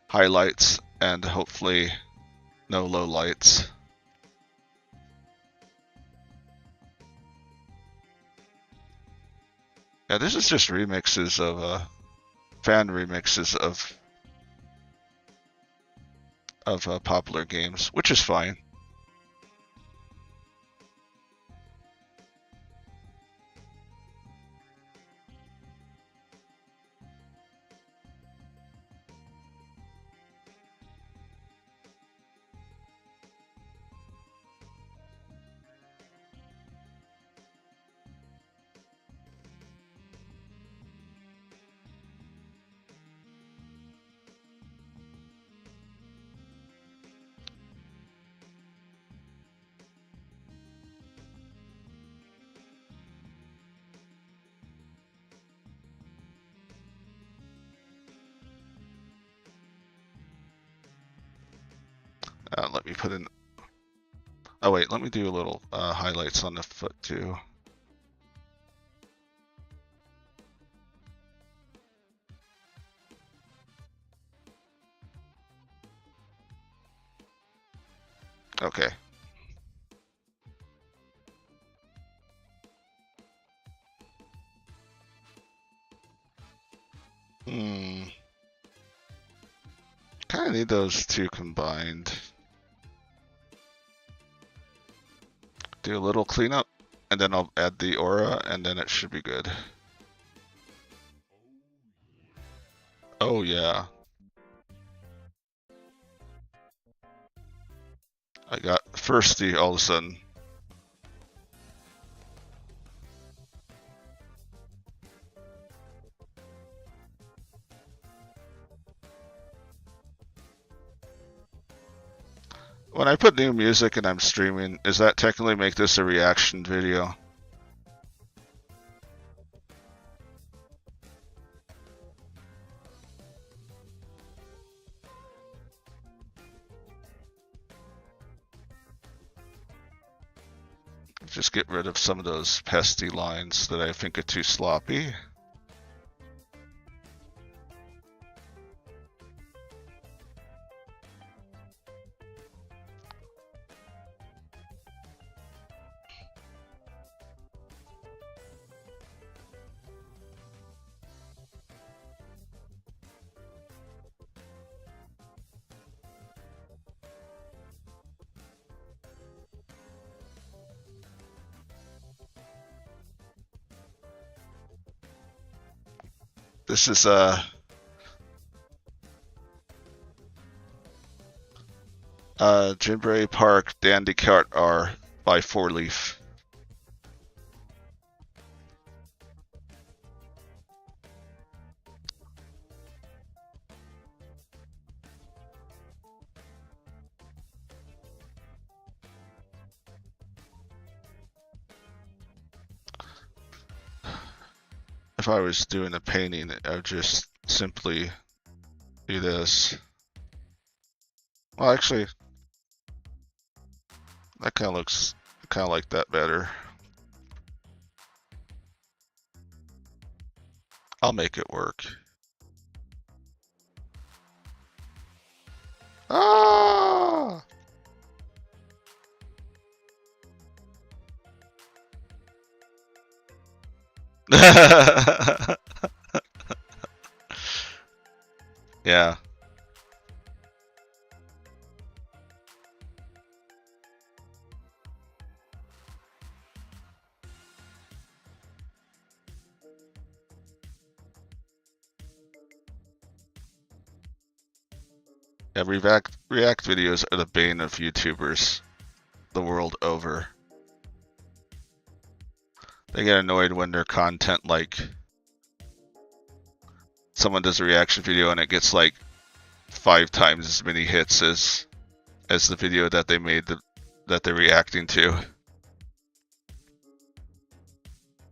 highlights and hopefully no low lights. Yeah, this is just remixes of fan remixes of popular games, which is fine. Let me put in. Oh wait, let me do a little highlights on the foot too. Okay. Kind of need those two combined. Do a little cleanup, and then I'll add the aura, and then it should be good. Oh yeah. I got thirsty all of a sudden. When I put new music and I'm streaming, does that technically make this a reaction video? Just get rid of some of those pesky lines that I think are too sloppy. This is Jinbury Park Dandy Cart R by 4-Leaf. If I was doing a painting, I would just simply do this. Well, actually, that kind of looks kind of like that better. I'll make it work. Ah! Yeah. Yeah, React videos are the bane of YouTubers the world over. They get annoyed when their content, like, someone does a reaction video and it gets like 5 times as many hits as the video that they made that they're reacting to.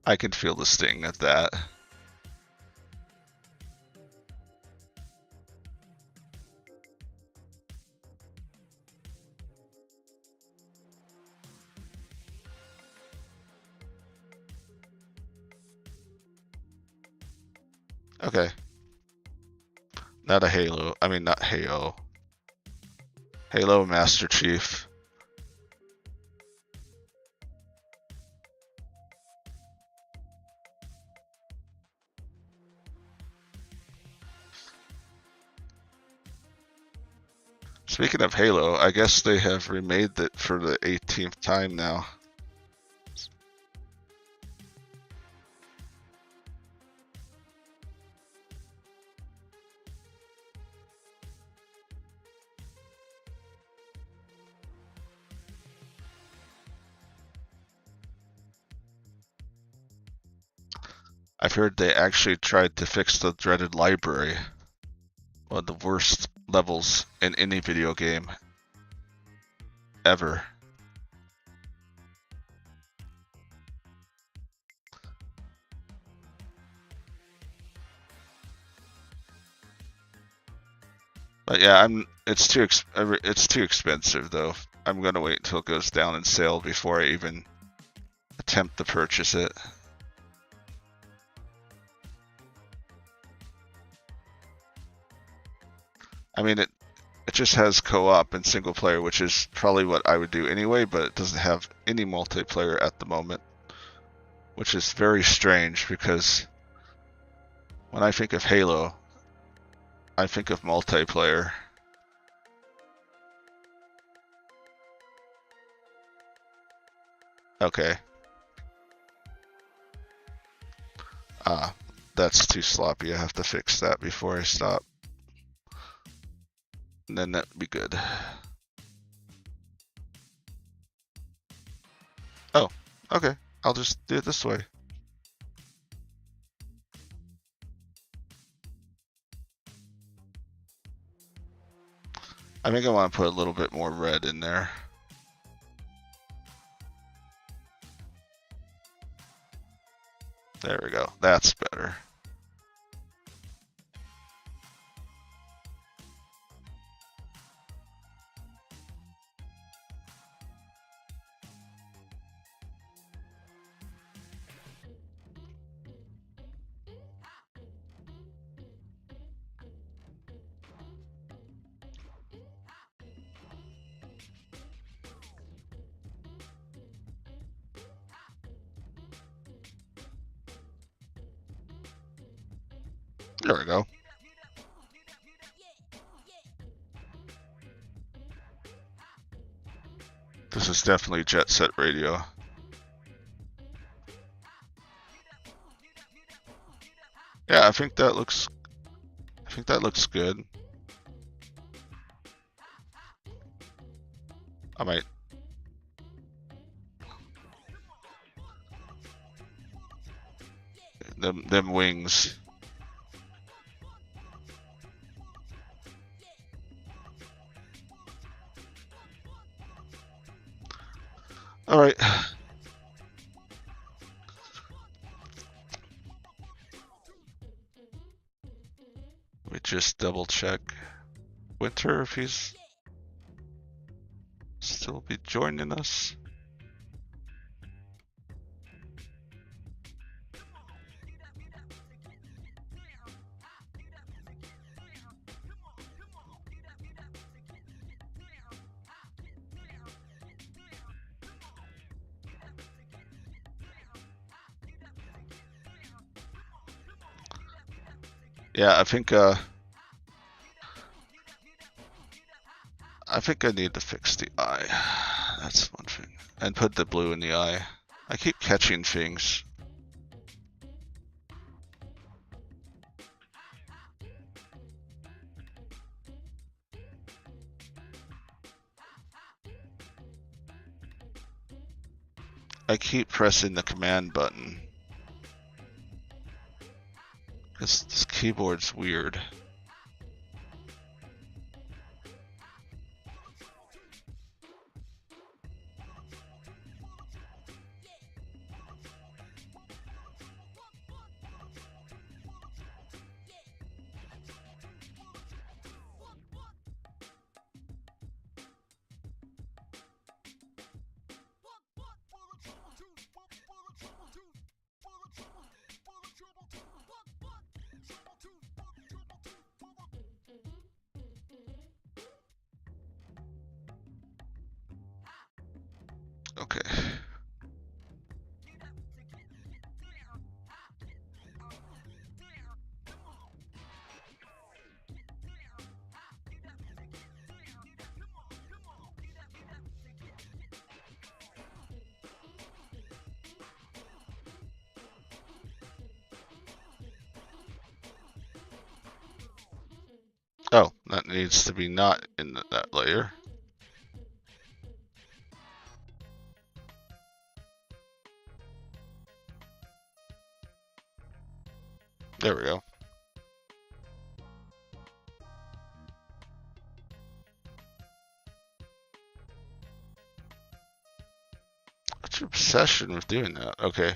I can feel the sting of that. Okay. Not a Halo. I mean, not Halo. Halo Master Chief. Speaking of Halo, I guess they have remade it for the 18th time now. I've heard they actually tried to fix the dreaded library. One of the worst levels in any video game ever. But yeah, it's too expensive though. I'm gonna wait until it goes down in sale before I even attempt to purchase it. I mean, it just has co-op and single player, which is probably what I would do anyway, but it doesn't have any multiplayer at the moment, which is very strange because when I think of Halo, I think of multiplayer. Okay. That's too sloppy. I have to fix that before I stop. And then that'd be good. Oh, okay. I'll just do it this way. I think I want to put a little bit more red in there. There we go. That's better. There we go. This is definitely Jet Set Radio. Yeah, I think that looks good. I might. Them wings. All right. Let me just double check Winter if he's still be joining us. Yeah, I think I need to fix the eye. That's one thing. And put the blue in the eye. I keep catching things. I keep pressing the command button. This keyboard's weird. Okay. Oh, that needs to be not in that layer. There we go. What's your obsession with doing that? Okay.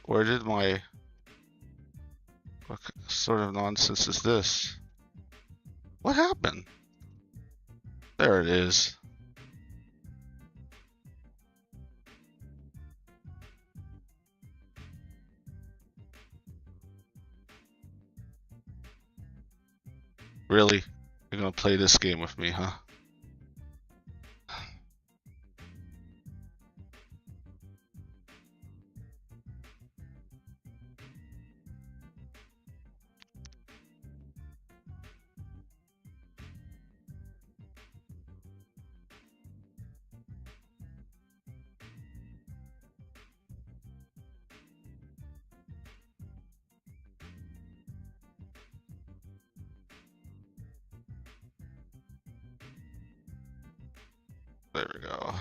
Where did my... What sort of nonsense is this? What happened? There it is. Really? You're gonna play this game with me, huh? There we go.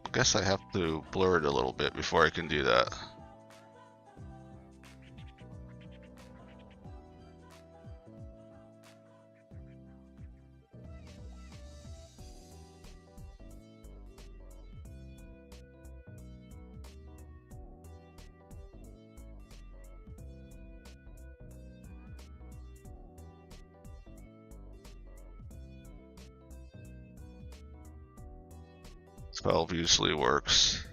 I guess I have to blur it a little bit before I can do that. Valve usually works.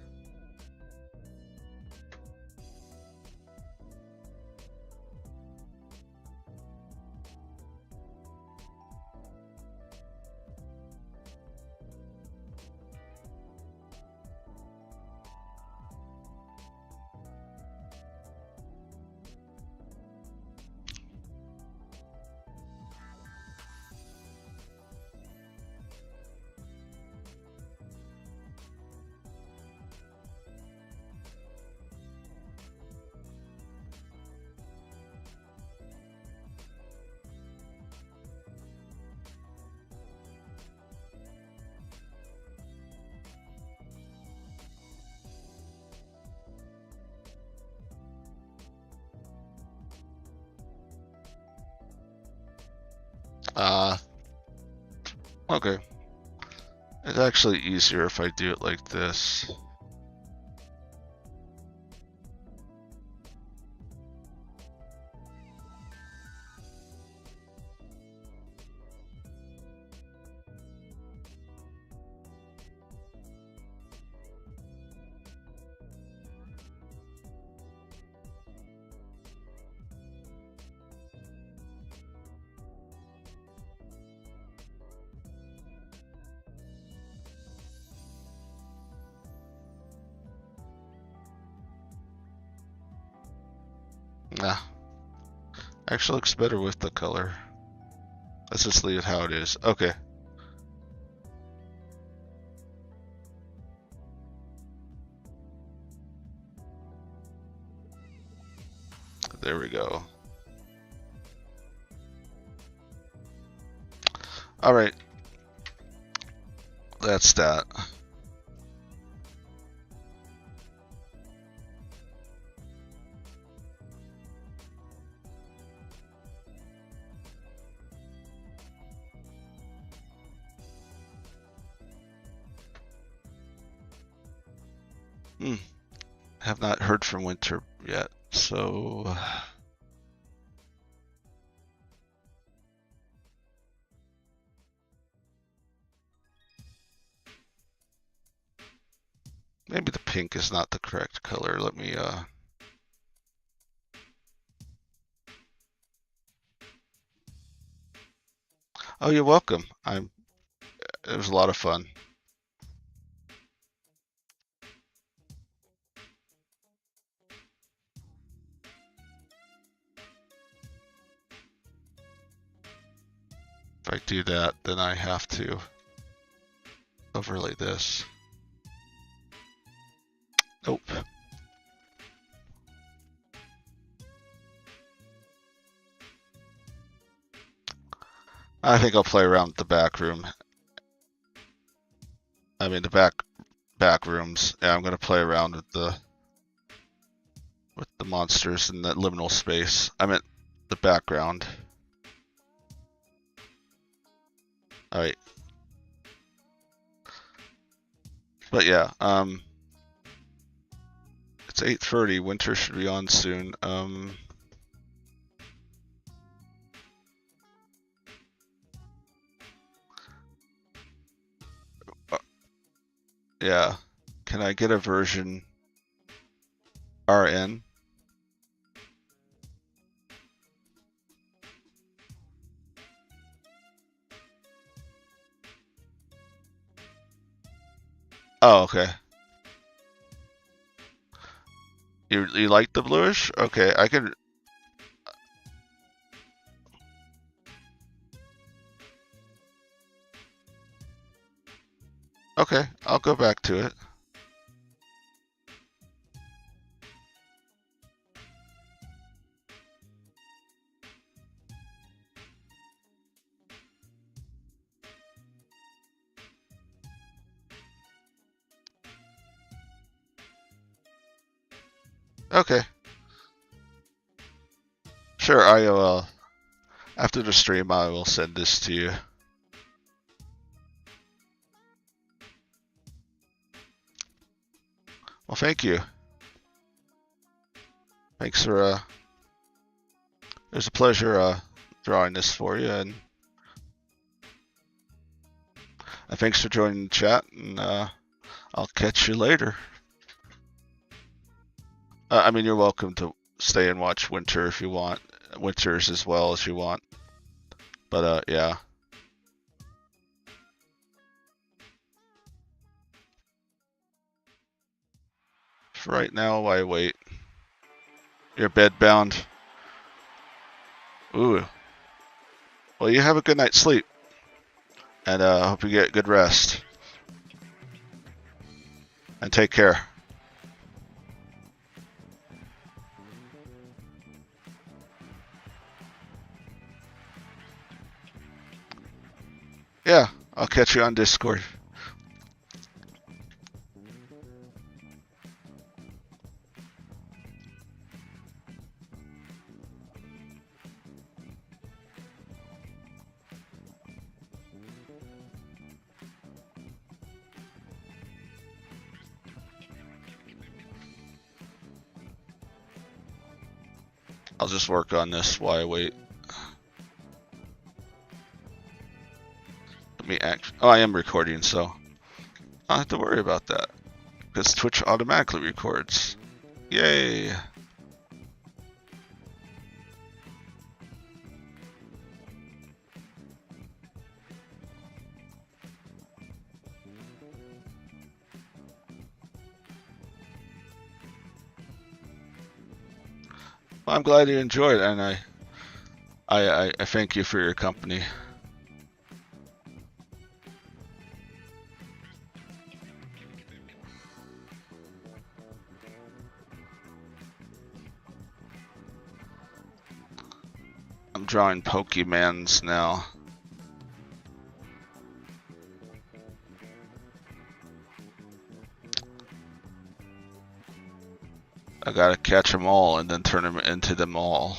Okay. It's actually easier if I do it like this. Nah. Actually looks better with the color. Let's just leave it how it is. Okay. There we go. All right. That's that. Have not heard from Winter yet, so maybe the pink is not the correct color. Let me Oh, you're welcome. It was a lot of fun. If I do that, then I have to overlay this. Nope. I think I'll play around with the back room. I mean the back rooms. Yeah, I'm gonna play around with the monsters in that liminal space. I meant the background. All right. But yeah, it's 8:30. Winter should be on soon. Yeah. Can I get a version RN? Oh, okay. You like the bluish? Okay, I can. Okay, I'll go back to it. Okay. Sure, I will. After the stream, I will send this to you. Well, thank you. Thanks for, it was a pleasure, drawing this for you, and thanks for joining the chat, and, I'll catch you later. I mean, you're welcome to stay and watch Winter if you want. Winters as well as you want. But, yeah. For right now, why wait? You're bedbound. Ooh. Well, you have a good night's sleep. And, I hope you get good rest. And take care. Yeah, I'll catch you on Discord. I'll just work on this while I wait. Let me act. Oh, I am recording, so I don't have to worry about that. Because Twitch automatically records. Yay! Well, I'm glad you enjoyed it, and I thank you for your company. I'm drawing Pokemans now. I gotta catch them all and then turn them into them all.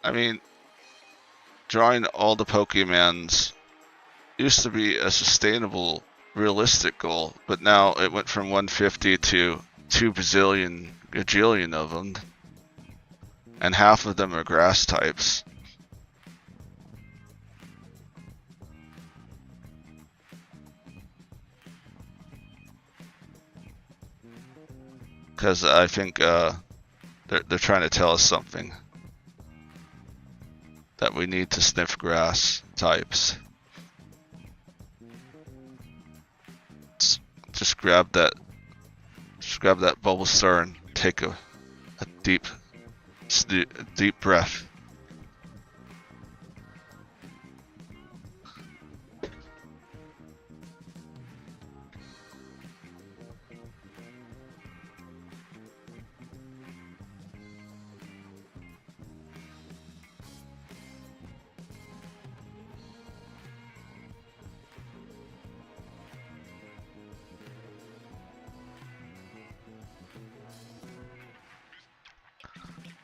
I mean, drawing all the Pokemans used to be a sustainable, realistic goal, but now it went from 150 to 2 bazillion, gajillion of them. And half of them are grass types. Because I think they're trying to tell us something. That we need to sniff grass types. Just grab that Bulbasaur and take a deep breath.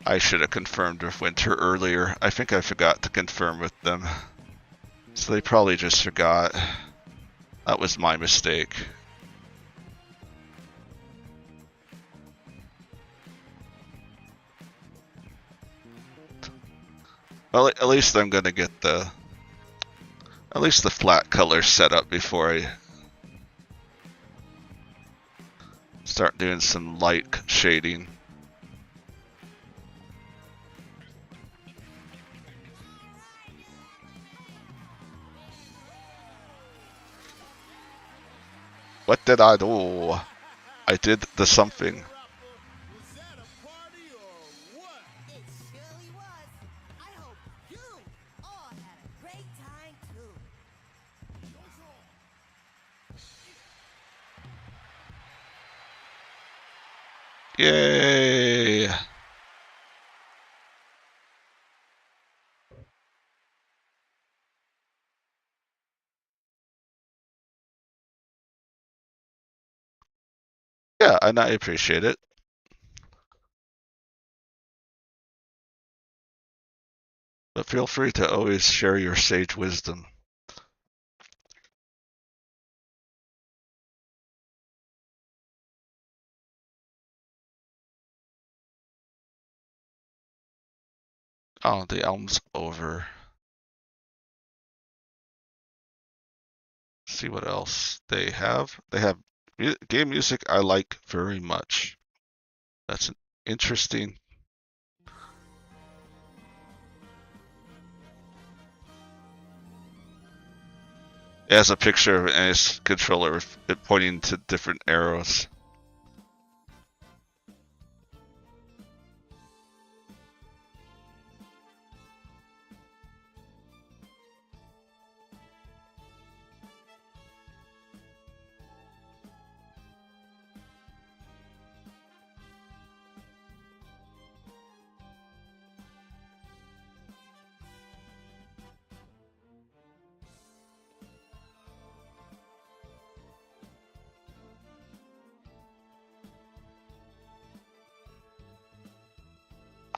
I should have confirmed with Winter earlier. I think I forgot to confirm with them. So they probably just forgot. That was my mistake. Well, at least I'm gonna get the flat color set up before I start doing some light shading. What did I do? I did the something. Yay! Yeah, and I appreciate it. But feel free to always share your sage wisdom. Oh, the elm's over. See what else they have. They have game music I like very much. That's interesting. It has a picture of an NES controller with it pointing to different arrows.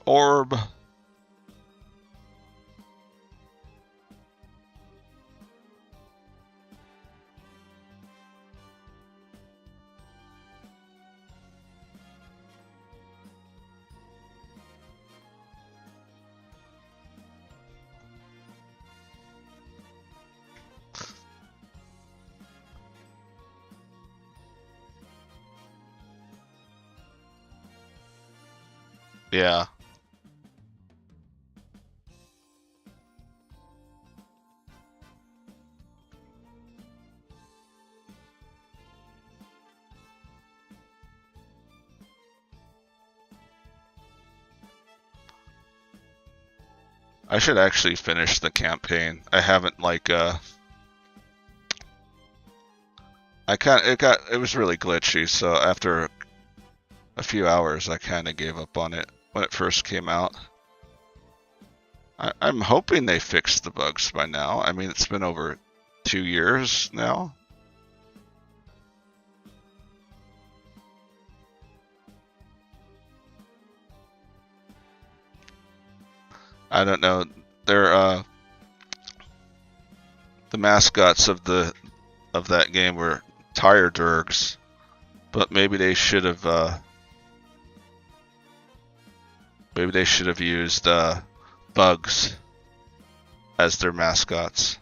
Orb. Yeah. I should actually finish the campaign. I haven't it was really glitchy, so after a few hours I kinda gave up on it when it first came out. I'm hoping they fixed the bugs by now. I mean, it's been over 2 years now. I don't know. They're the mascots of that game were tire dergs, but maybe they should have used bugs as their mascots.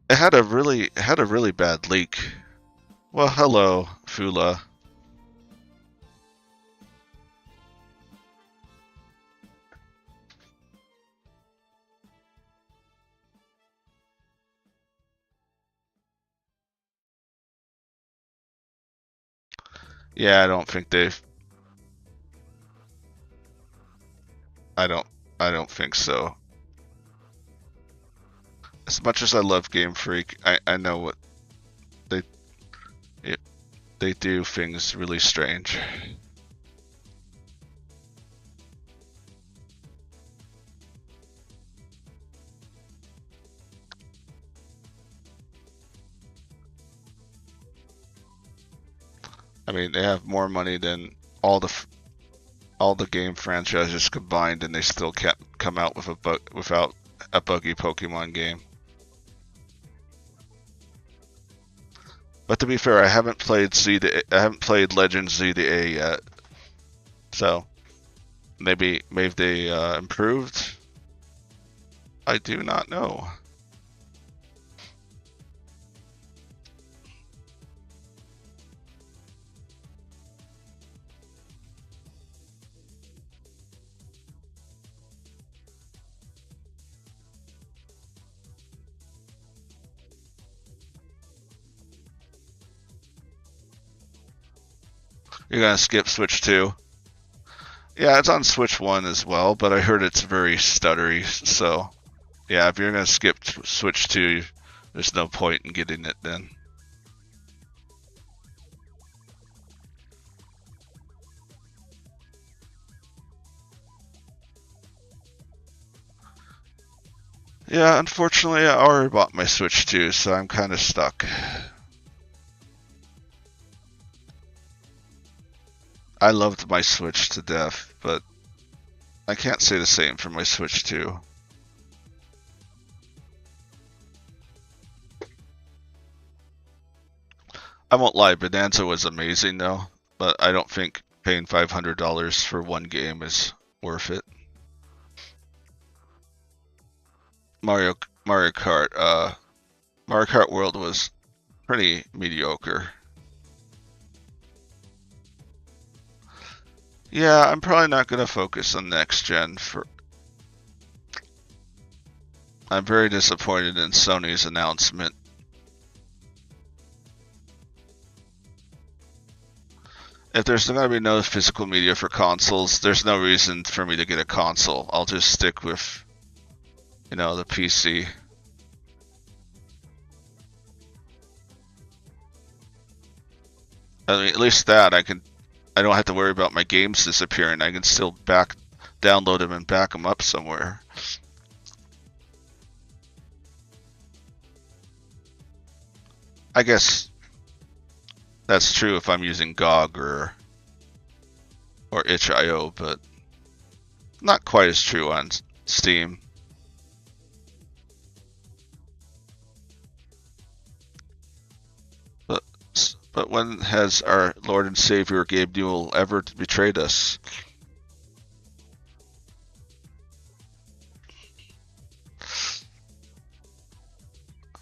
It had a really bad leak. Well, hello, Fula. Yeah, I don't think they've. I don't think so. As much as I love Game Freak, I know what they they do things really strange. I mean, they have more money than all the game franchises combined, and they still can't come out with without a buggy Pokemon game. But to be fair, I haven't played Legend Z to A yet, so maybe they improved. I do not know. You're gonna skip Switch 2? Yeah, it's on Switch 1 as well, but I heard it's very stuttery, so yeah, if you're gonna skip Switch 2, there's no point in getting it then. Yeah, unfortunately, I already bought my Switch 2, so I'm kind of stuck. I loved my Switch to death, but I can't say the same for my Switch 2. I won't lie, Bonanza was amazing though, but I don't think paying $500 for one game is worth it. Mario Kart World was pretty mediocre. Yeah, I'm probably not going to focus on next gen for. I'm very disappointed in Sony's announcement. If there's going to be no physical media for consoles, there's no reason for me to get a console. I'll just stick with, the PC. I mean, at least that I don't have to worry about my games disappearing. I can still download them and back them up somewhere. I guess that's true if I'm using GOG or itch.io, but not quite as true on Steam. But when has our Lord and Savior Gabe Newell ever betrayed us?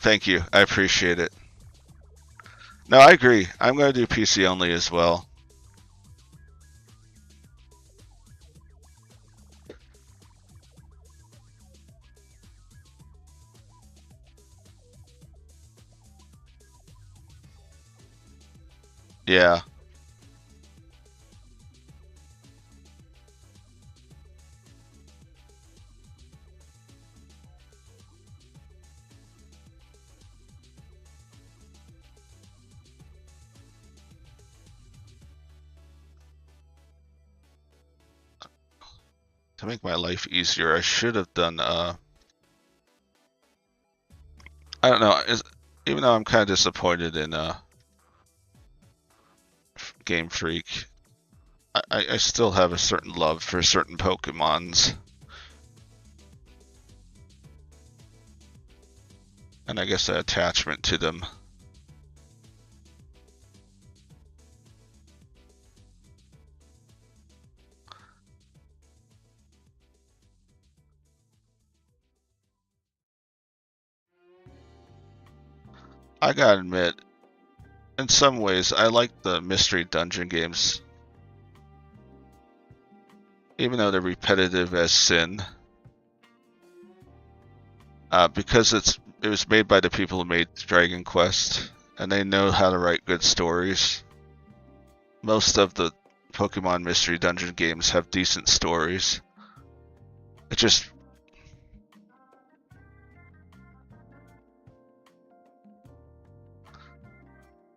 Thank you. I appreciate it. No, I agree. I'm going to do PC only as well. Yeah. To make my life easier, I should have done, I don't know, even though I'm kind of disappointed in Game Freak, I still have a certain love for certain Pokemons. And I guess an attachment to them. I gotta admit, in some ways, I like the mystery dungeon games. Even though they're repetitive as sin. Because it was made by the people who made Dragon Quest, and they know how to write good stories. Most of the Pokemon Mystery Dungeon games have decent stories. It just...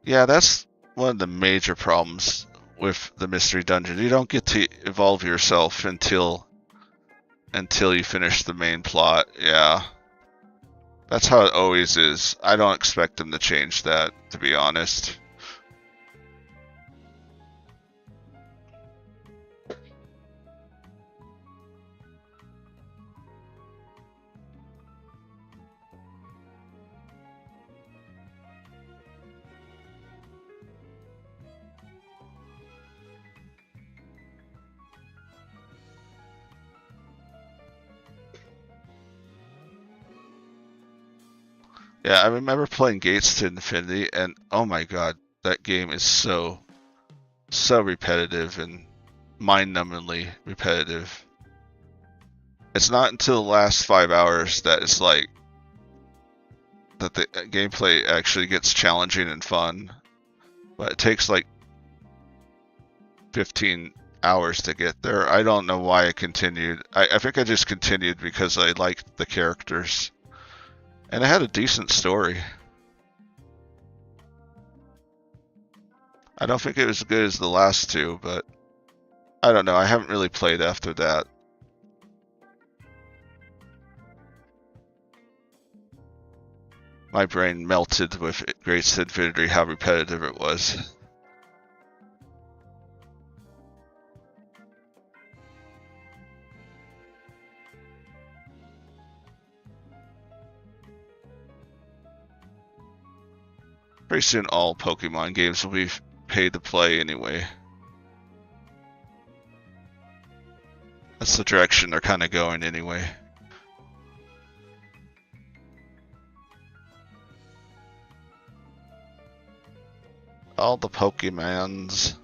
Yeah, that's one of the major problems with the Mystery Dungeon. You don't get to evolve yourself until you finish the main plot. Yeah. That's how it always is. I don't expect them to change that, to be honest. Yeah, I remember playing Gates to Infinity, and oh my god, that game is so repetitive and mind-numbingly repetitive. It's not until the last 5 hours that it's like that the gameplay actually gets challenging and fun, but it takes like 15 hours to get there. I don't know why I continued. I think I just continued because I liked the characters, and it had a decent story. I don't think it was as good as the last two, but I don't know. I haven't really played after that. My brain melted with Great Infinity, how repetitive it was. Pretty soon all Pokemon games will be paid to play anyway. That's the direction they're kind of going anyway. All the Pokemons.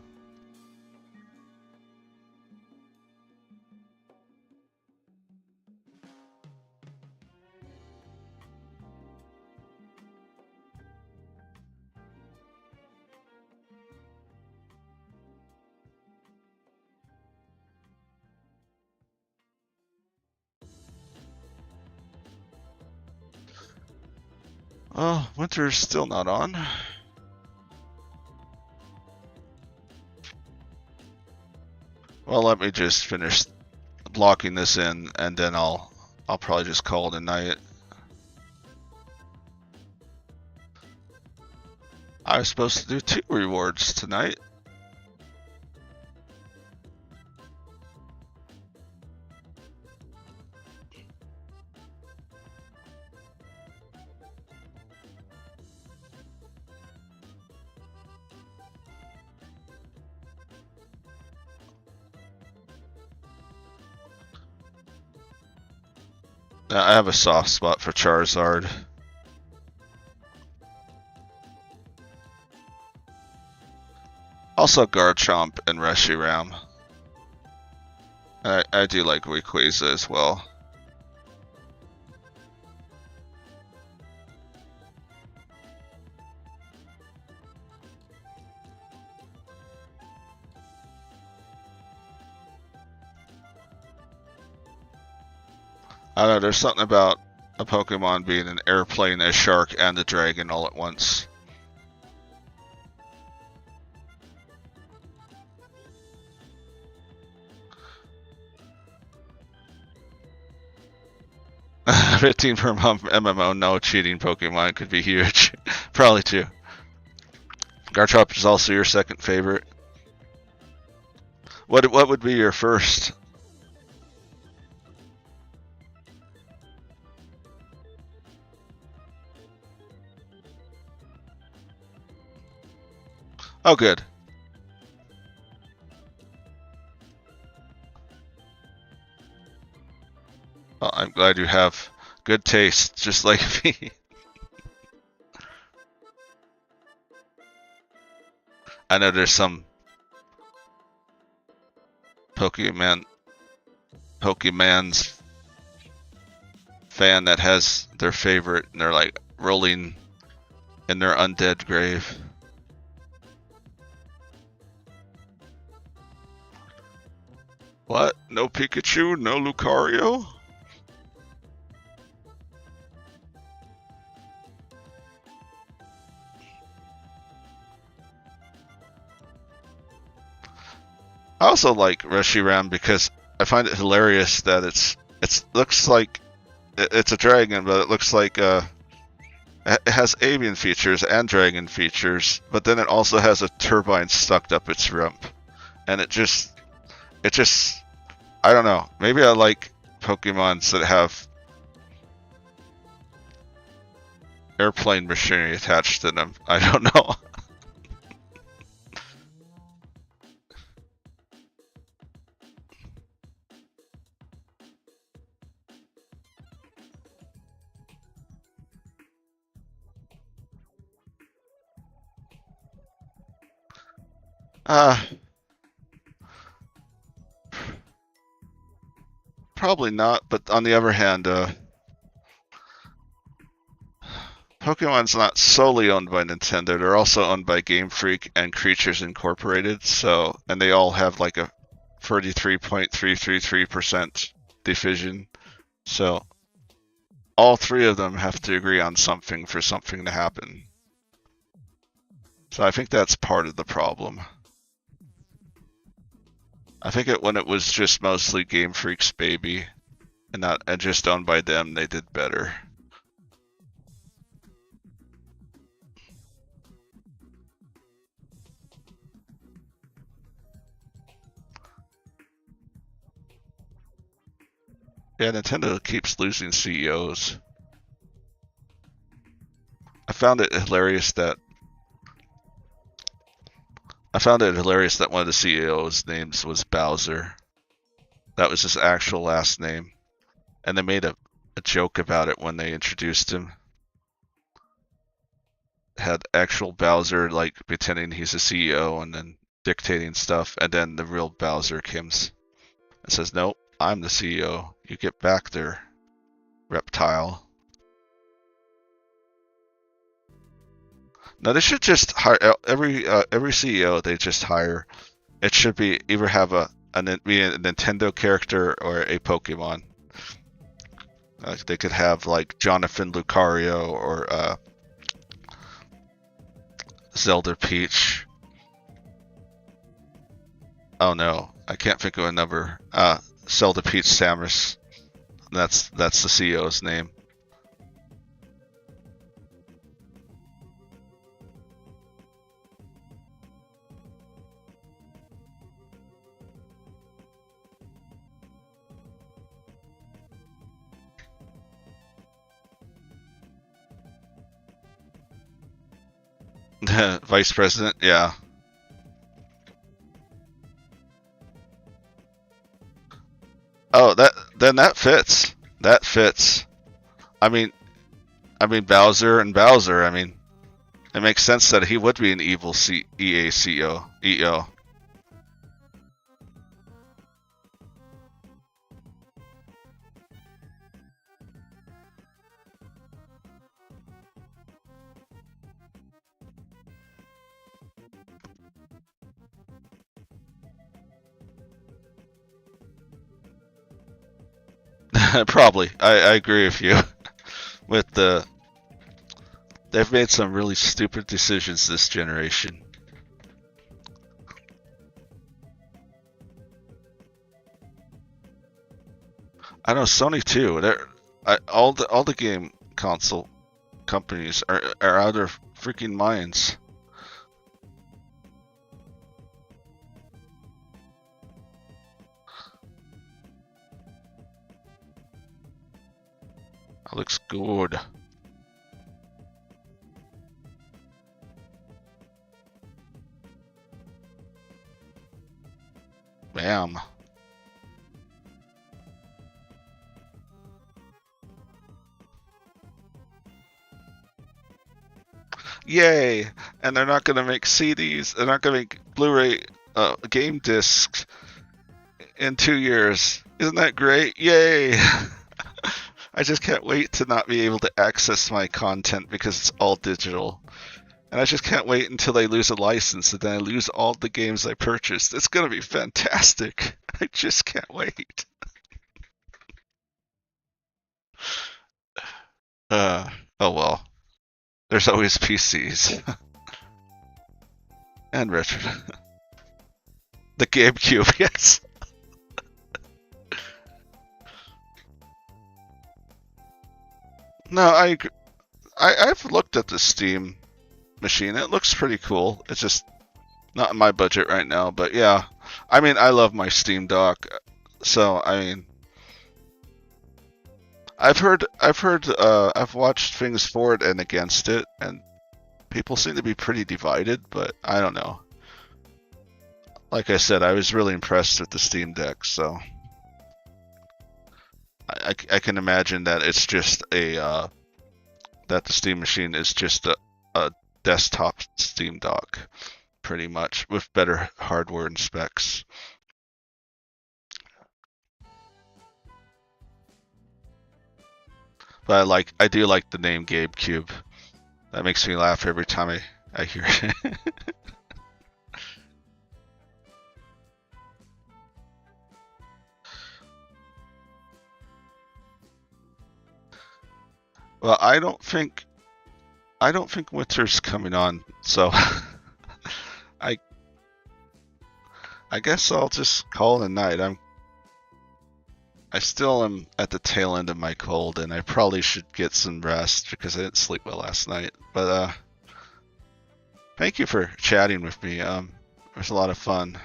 Oh, winter's still not on. Well, let me just finish blocking this in, and then I'll probably just call it a night. I was supposed to do 2 rewards tonight. I have a soft spot for Charizard. Also Garchomp and Reshiram. I do like Rayquaza as well. I don't know, there's something about a Pokemon being an airplane, a shark, and a dragon all at once. $15 per month MMO, no cheating Pokemon could be huge. Probably too. Garchomp is also your second favorite. What would be your first? Oh, good. Well, I'm glad you have good taste, just like me. I know there's some Pokemans fan that has their favorite, and they're like rolling in their undead grave. What? No Pikachu? No Lucario? I also like Reshiram because I find it hilarious that it looks like it's a dragon, but it looks like it has avian features and dragon features, but then it also has a turbine stuck up its rump, and it just I don't know. Maybe I like Pokemons that have airplane machinery attached to them. I don't know. Uh, Probably not, but on the other hand, Pokemon's not solely owned by Nintendo. They're also owned by Game Freak and Creatures Incorporated. So, and they all have like a 33.333% division. So, all three of them have to agree on something for something to happen. So I think that's part of the problem. I think when it was just mostly Game Freak's baby and not and just owned by them, they did better. Yeah, Nintendo keeps losing CEOs. I found it hilarious that one of the CEOs' names was Bowser. That was his actual last name. And they made a joke about it when they introduced him. Had actual Bowser like pretending he's a CEO and then dictating stuff, and then the real Bowser comes and says, "Nope, I'm the CEO. You get back there, reptile." No, they should just hire every CEO. They just hire. It should be either have be a Nintendo character or a Pokemon. They could have like Jonathan Lucario or Zelda Peach. Oh no, I can't think of a number. Zelda Peach Samus. That's the CEO's name. Vice President, yeah. Oh, that fits. That fits. I mean, Bowser and Bowser. I mean, it makes sense that he would be an evil EA CEO. EO. Probably. I agree with you. With they've made some really stupid decisions this generation. I know Sony too. All the game console companies are out of freaking minds. That looks good. Bam. Yay! And they're not gonna make CDs. They're not gonna make Blu-ray game discs in 2 years. Isn't that great? Yay! I just can't wait to not be able to access my content because it's all digital. And I just can't wait until they lose a license and then I lose all the games I purchased. It's gonna be fantastic. I just can't wait. Oh well. There's always PCs. And retro. The GameCube, yes. No, I've looked at the Steam machine. It looks pretty cool. It's just not in my budget right now, but yeah. I mean, I love my Steam Dock. So, I mean, I've watched things for it and against it, and people seem to be pretty divided, but I don't know. Like I said, I was really impressed with the Steam Deck, so I can imagine that it's just that the Steam machine is just a desktop Steam Dock pretty much, with better hardware and specs. But I do like the name GameCube. That makes me laugh every time I hear it. Well, I don't think winter's coming on, so I I guess I'll just call it a night. I still am at the tail end of my cold, and I probably should get some rest because I didn't sleep well last night. But thank you for chatting with me. It was a lot of fun.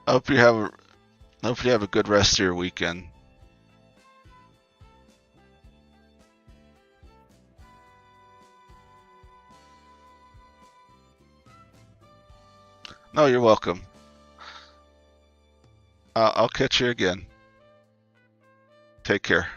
I hope you have a good rest of your weekend. No, you're welcome. I'll catch you again. Take care.